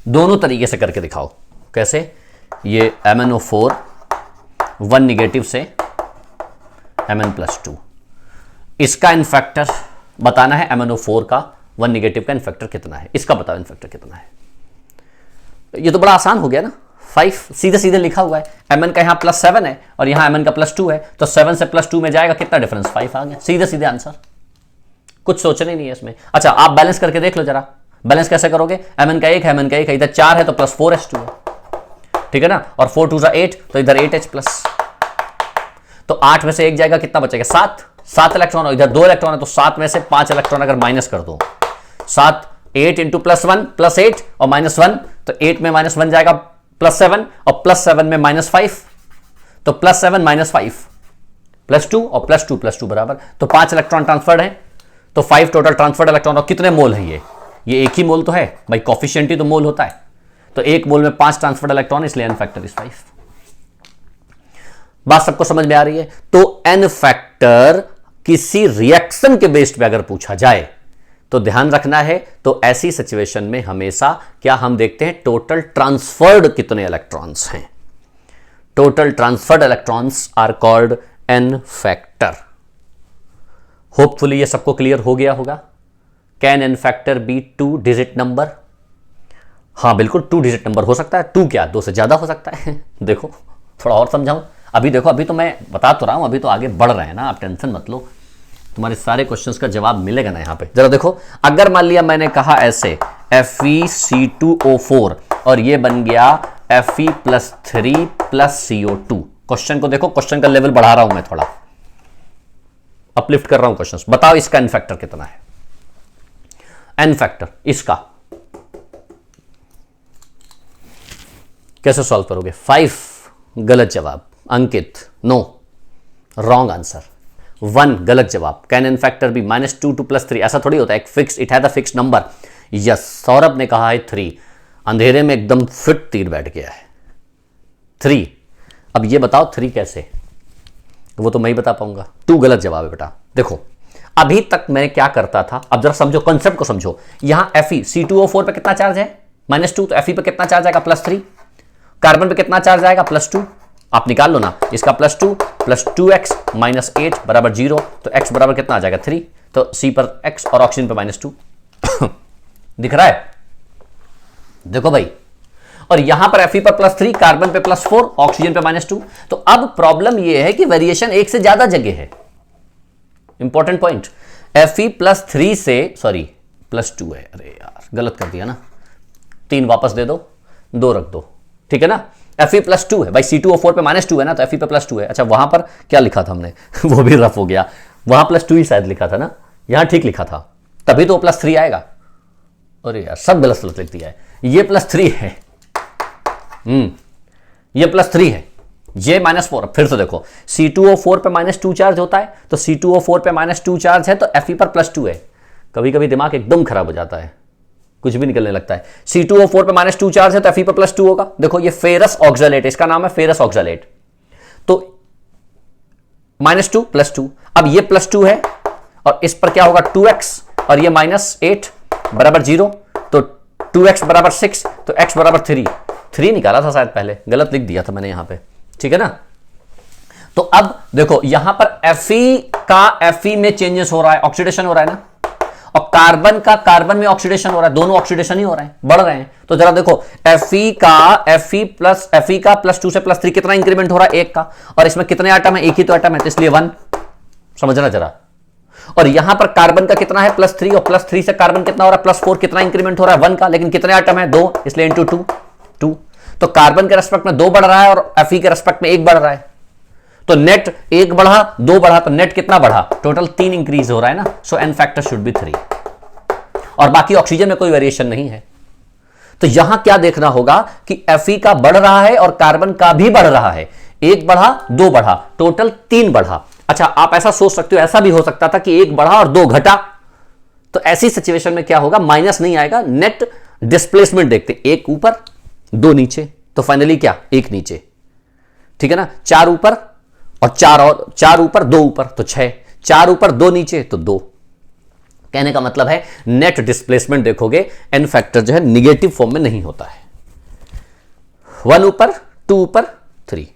दोनों तरीके से करके दिखाओ। कैसे? ये MnO4 1 निगेटिव से Mn+2, इसका इनफैक्टर बताना है। MnO4 का 1 निगेटिव का इनफैक्टर कितना है, इसका बताओ इनफैक्टर कितना है। ये तो बड़ा आसान हो गया ना, 5 सीधे सीधे लिखा हुआ है। Mn का यहां +7 है और यहां Mn का +2 है, तो 7 से +2 में जाएगा, कितना डिफरेंस? 5 आ गया, सीधे सीधे आंसर, कुछ सोचने नहीं है इसमें। अच्छा आप बैलेंस करके देख लो जरा। बैलेंस कैसे करोगे? Mn का 1 है, Mn का 1 है, इधर 4 है तो +4H2 है, ठीक है ना। और 4 2 8, तो इधर 8H+, तो 8 में से 1 जाएगा, कितना बचेगा? 7 इलेक्ट्रॉन, और इधर 2 इलेक्ट्रॉन है, तो 7 में से 5 इलेक्ट्रॉन अगर माइनस कर दो, 7 8 इंटू +1 +8 और -1, तो 8 में -1 जाएगा +7, और +7 में -5, तो +7 -5 +2 और +2 बराबर, तो 5 इलेक्ट्रॉन ट्रांसफर्ड है, तो 5 टोटल ट्रांसफर्ड इलेक्ट्रॉन। और कितने मोल है ये एक ही मोल तो है भाई, कॉफिशिएंट ही तो मोल होता है। तो एक मोल में 5 ट्रांसफर्ड इलेक्ट्रॉन, इसलिए एन फैक्टर इज 5। बात सबको समझ में आ रही है? तो एन फैक्टर किसी रिएक्शन के बेस पे अगर पूछा जाए तो ध्यान रखना है, तो ऐसी सिचुएशन में हमेशा क्या हम देखते हैं? टोटल ट्रांसफर्ड कितने इलेक्ट्रॉन्स हैं। Total transferred electrons are called n factor. Hopefully ये सबको क्लियर हो गया होगा। Can n factor be 2 digit number? हाँ बिल्कुल 2 डिजिट नंबर हो सकता है। 2 क्या, 2 से ज्यादा हो सकता है। देखो थोड़ा और समझाऊं। अभी देखो, अभी तो मैं बता तो रहा हूं, अभी तो आगे बढ़ रहे हैं ना, आप टेंशन मत लो, तुम्हारे सारे क्वेश्चंस का जवाब मिलेगा ना यहां पे। जरा देखो, अगर मान लिया मैंने कहा ऐसे FeC2O4 और ये बन गया Fe+3 + CO2। क्वेश्चन को देखो, क्वेश्चन का लेवल बढ़ा रहा हूं मैं, थोड़ा अपलिफ्ट कर रहा हूं क्वेश्चंस। बताओ इसका एन फैक्टर कितना है? एन फैक्टर इसका कैसे सॉल्व करोगे? 5 गलत जवाब। अंकित नो, रॉन्ग आंसर। 1 गलत जवाब। Can n factor be -2 2 +3? ऐसा थोड़ी होता है, एक fix, it has a fix number. Yes, Saurabh ने कहा है 3। अंधेरे में एकदम फिट तीर बैठ गया है, 3। अब ये बताओ 3 कैसे? वो तो मैं ही बता पाऊंगा। 2 गलत जवाब है बेटा। देखो अभी तक मैं क्या करता था, अब जरा समझो, कंसेप्ट को समझो। यहां FeC2O4 पे कितना चार्ज है? -2, तो Fe पे कितना चार्ज आएगा? +3। कार्बन पे कितना चार्ज आएगा? +2। आप निकाल लो ना, इसका +2 + 2x - 8 = 0, तो x बराबर कितना आ जाएगा? 3। तो C पर x और ऑक्सीजन पे -2 दिख रहा है? देखो भाई, और यहां पर Fe पर +3, कार्बन पे +4, ऑक्सीजन पे -2। तो अब प्रॉब्लम यह है कि वेरिएशन एक से ज्यादा जगह है। इंपॉर्टेंट पॉइंट, Fe+3 से, सॉरी +2 है, अरे यार गलत कर दिया ना, 3 वापस दे दो, 2 रख दो, ठीक है ना। Fe+2 है भाई, C2O4 पे -2 है ना, तो Fe पे +2 है। अच्छा वहां पर क्या लिखा था हमने? वो भी रफ हो गया, वहां +2 ही शायद लिखा था ना, यहां ठीक लिखा था, तभी तो +3 आएगा। अरे यार सब गलत लिख दिया है। ये +3 है, ये +3 है, ये -4। फिर से देखो, C2O4 पे -2 चार्ज होता है, तो C2O4 पे -2 चार्ज है, तो Fe पर +2 है। कभी कभी दिमाग एकदम खराब हो जाता है, कुछ भी निकलने लगता है। C2O4 पे -2 चार्ज है, तो Fe पर +2 होगा। देखो ये फेरस ऑक्सैलेट, इसका नाम है फेरस ऑक्सैलेट। तो -2 +2। अब ये +2 है और इस पर क्या होगा 2x और ये -8 बराबर 0, तो 2x बराबर 6, तो x बराबर 3 निकाला था शायद, पहले गलत लिख दिया था मैंने यहां पे, ठीक है ना। तो अब देखो यहां पर Fe का Fe में चेंजेस हो रहा है, ऑक्सीडेशन हो रहा है ना, और कार्बन का कार्बन में ऑक्सीडेशन हो रहा है, दोनों ऑक्सीडेशन ही हो रहे हैं, बढ़ रहे हैं। तो जरा देखो Fe का +2 से +3 कितना इंक्रीमेंट हो रहा है, 1 का, और इसमें कितने आटम है, एक ही तो आटम है, तो इसलिए 1, समझना जरा। और यहां पर कार्बन का कितना है +3, और +3 से कार्बन कितना हो रहा है +4, कितना इंक्रीमेंट हो रहा है 1 का, लेकिन कितने आटम है 2, इसलिए इंटू 2। तो कार्बन के रेस्पेक्ट में 2 बढ़ रहा है और Fe के रेस्पेक्ट में 1 बढ़ रहा है, तो नेट 1 बढ़ा 2 बढ़ा, तो नेट कितना बढ़ा, टोटल 3 इंक्रीज हो रहा है ना। सो एन फैक्टर शुड बी 3, और बाकी ऑक्सीजन में कोई वेरिएशन नहीं है। तो यहां क्या देखना होगा कि Fe का बढ़ रहा है और कार्बन का भी बढ़ रहा है, 1 बढ़ा 2 बढ़ा, टोटल 3 बढ़ा। अच्छा, आप ऐसा सोच सकते हो, ऐसा भी हो सकता था कि 1 बढ़ा और 2 घटा, तो ऐसी सिचुएशन में क्या होगा, माइनस नहीं आएगा, नेट डिस्प्लेसमेंट देखते, 1 ऊपर 2 नीचे, तो फाइनली क्या 1 नीचे, ठीक है ना। 4 ऊपर और 4 ऊपर 2 ऊपर, तो 6, 4 ऊपर 2 नीचे, तो 2। कहने का मतलब है नेट डिस्प्लेसमेंट देखोगे एन फैक्टर जो है निगेटिव फॉर्म में नहीं होता है। 1 ऊपर 2 ऊपर 3।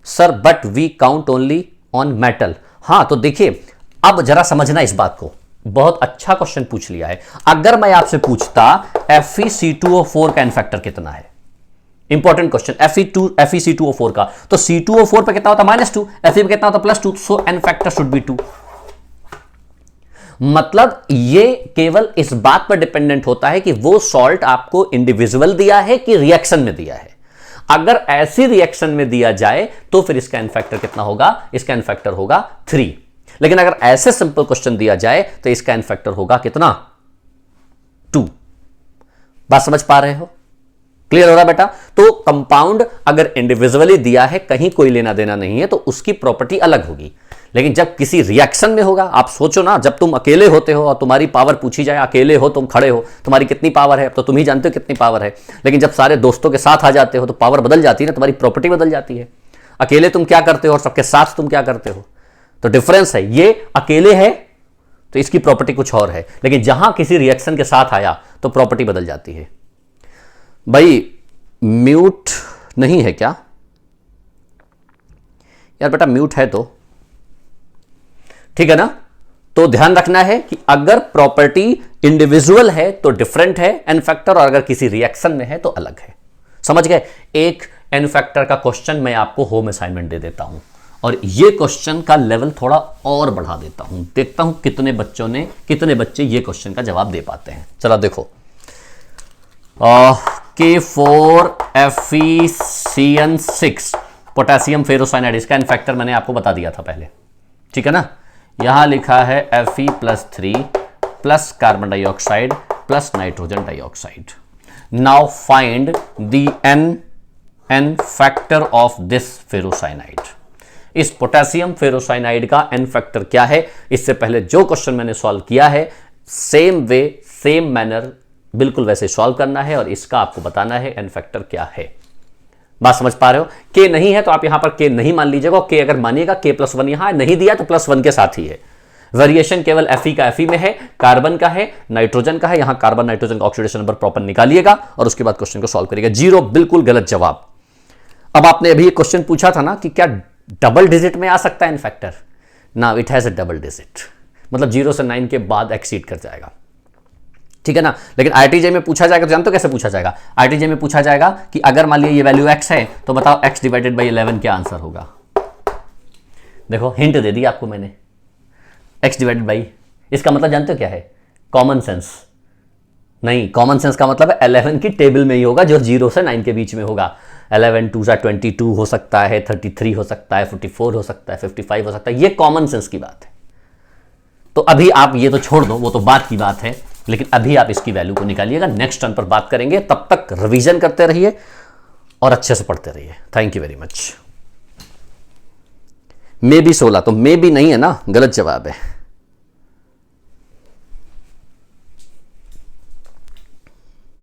Sir but we count only on metal. हां, तो देखिए अब जरा समझना इस बात को, बहुत अच्छा क्वेश्चन पूछ लिया है। अगर मैं आपसे पूछता FeC2O4 का एन फैक्टर कितना है, इंपॉर्टेंट क्वेश्चन, FeC2O4 का, तो C2O4 पे कितना होता -2, Fe पे कितना होता +2, सो एन फैक्टर शुड बी 2। मतलब ये केवल इस बात पर डिपेंडेंट होता है कि वो सॉल्ट आपको इंडिविजुअल दिया है कि रिएक्शन में दिया है। अगर ऐसी रिएक्शन में दिया जाए तो फिर इसका एन फैक्टर कितना होगा, इसका एन फैक्टर होगा 3। लेकिन अगर ऐसे सिंपल क्वेश्चन दिया जाए तो इसका एन फैक्टर होगा कितना, 2। बात समझ पा रहे हो, क्लियर हो रहा बेटा। तो कंपाउंड अगर इंडिविजुअली दिया है, कहीं कोई लेना देना नहीं है, तो उसकी प्रॉपर्टी अलग होगी। लेकिन जब किसी रिएक्शन में होगा, आप सोचो ना, जब तुम अकेले होते हो और तुम्हारी पावर पूछी जाए, अकेले हो तुम, खड़े हो, तुम्हारी कितनी पावर है, तो तुम ही जानते हो कितनी पावर है। लेकिन जब सारे दोस्तों के साथ आ जाते हो तो पावर बदल जाती है ना, तुम्हारी प्रॉपर्टी बदल जाती है। अकेले तुम क्या करते हो और सबके साथ तुम क्या करते हो, तो डिफरेंस है। ये अकेले है तो इसकी प्रॉपर्टी कुछ और है, लेकिन जहां किसी रिएक्शन के साथ आया तो प्रॉपर्टी बदल जाती है। भाई म्यूट नहीं है क्या यार, बेटा म्यूट है तो ठीक है ना। तो ध्यान रखना है कि अगर प्रॉपर्टी इंडिविजुअल है तो डिफरेंट है एन फैक्टर, और अगर किसी रिएक्शन में है तो अलग है। समझ गए। एक एन फैक्टर का क्वेश्चन मैं आपको होम असाइनमेंट दे देता हूं, और ये क्वेश्चन का लेवल थोड़ा और बढ़ा देता हूं, देखता हूं कितने बच्चे ये क्वेश्चन का जवाब दे पाते हैं। चलो देखो, K4FeCN6 पोटेशियम फेरोसाइनाइड, इसका एन फैक्टर मैंने आपको बता दिया था पहले, ठीक है ना। यहां लिखा है Fe+3 plus carbon dioxide plus nitrogen dioxide. Now find the n factor of this ferrocyanide. इस पोटेशियम फेरोसाइनाइड का एन फैक्टर क्या है, इससे पहले जो क्वेश्चन मैंने सॉल्व किया है सेम वे सेम मैनर बिल्कुल वैसे सॉल्व करना है, और इसका आपको बताना है एन फैक्टर क्या है। बात समझ पा रहे हो। के नहीं है तो आप यहां पर के नहीं मान लीजिएगा, के अगर मानिएगा K+1 यहां नहीं दिया तो +1 के साथ ही है। वेरिएशन केवल Fe का Fe में है, कार्बन का है, नाइट्रोजन का है। यहां कार्बन नाइट्रोजन का ऑक्सीडेशन नंबर प्रॉपर निकालिएगा और उसके बाद क्वेश्चन को सॉल्व करिएगा। 0 बिल्कुल गलत जवाब। अब आपने अभी एक क्वेश्चन पूछा था ना कि क्या डबल डिजिट में आ सकता है एन फैक्टर, ना it has a double digit, मतलब 0 से 9 के बाद एक्सीड कर जाएगा, ठीक है ना। लेकिन आईटीजे में पूछा जाएगा तो जानते हो कैसे पूछा जाएगा। आईटीजे में पूछा जाएगा कि अगर मान लिया ये वैल्यू x है तो बताओ x डिवाइडेड बाई 11 क्या आंसर होगा। देखो हिंट दे दी आपको मैंने, x डिवाइडेड बाई, इसका मतलब जानते हो क्या है, कॉमन सेंस। नहीं, कॉमन सेंस का मतलब है 11 की टेबल में ही होगा जो 0 से 9 के बीच में होगा। 11 2 22 हो सकता है, 33 हो सकता है, 44 हो सकता है, 55 हो सकता है, ये कॉमन सेंस की बात है। तो अभी आप ये तो छोड़ दो, वो तो बात की बात है, लेकिन अभी आप इसकी वैल्यू को निकालिएगा, नेक्स्ट टर्न पर बात करेंगे। तब तक रिवीजन करते रहिए और अच्छे से पढ़ते रहिए। Thank you very much. May be 16, तो मे बी नहीं है ना, गलत जवाब है।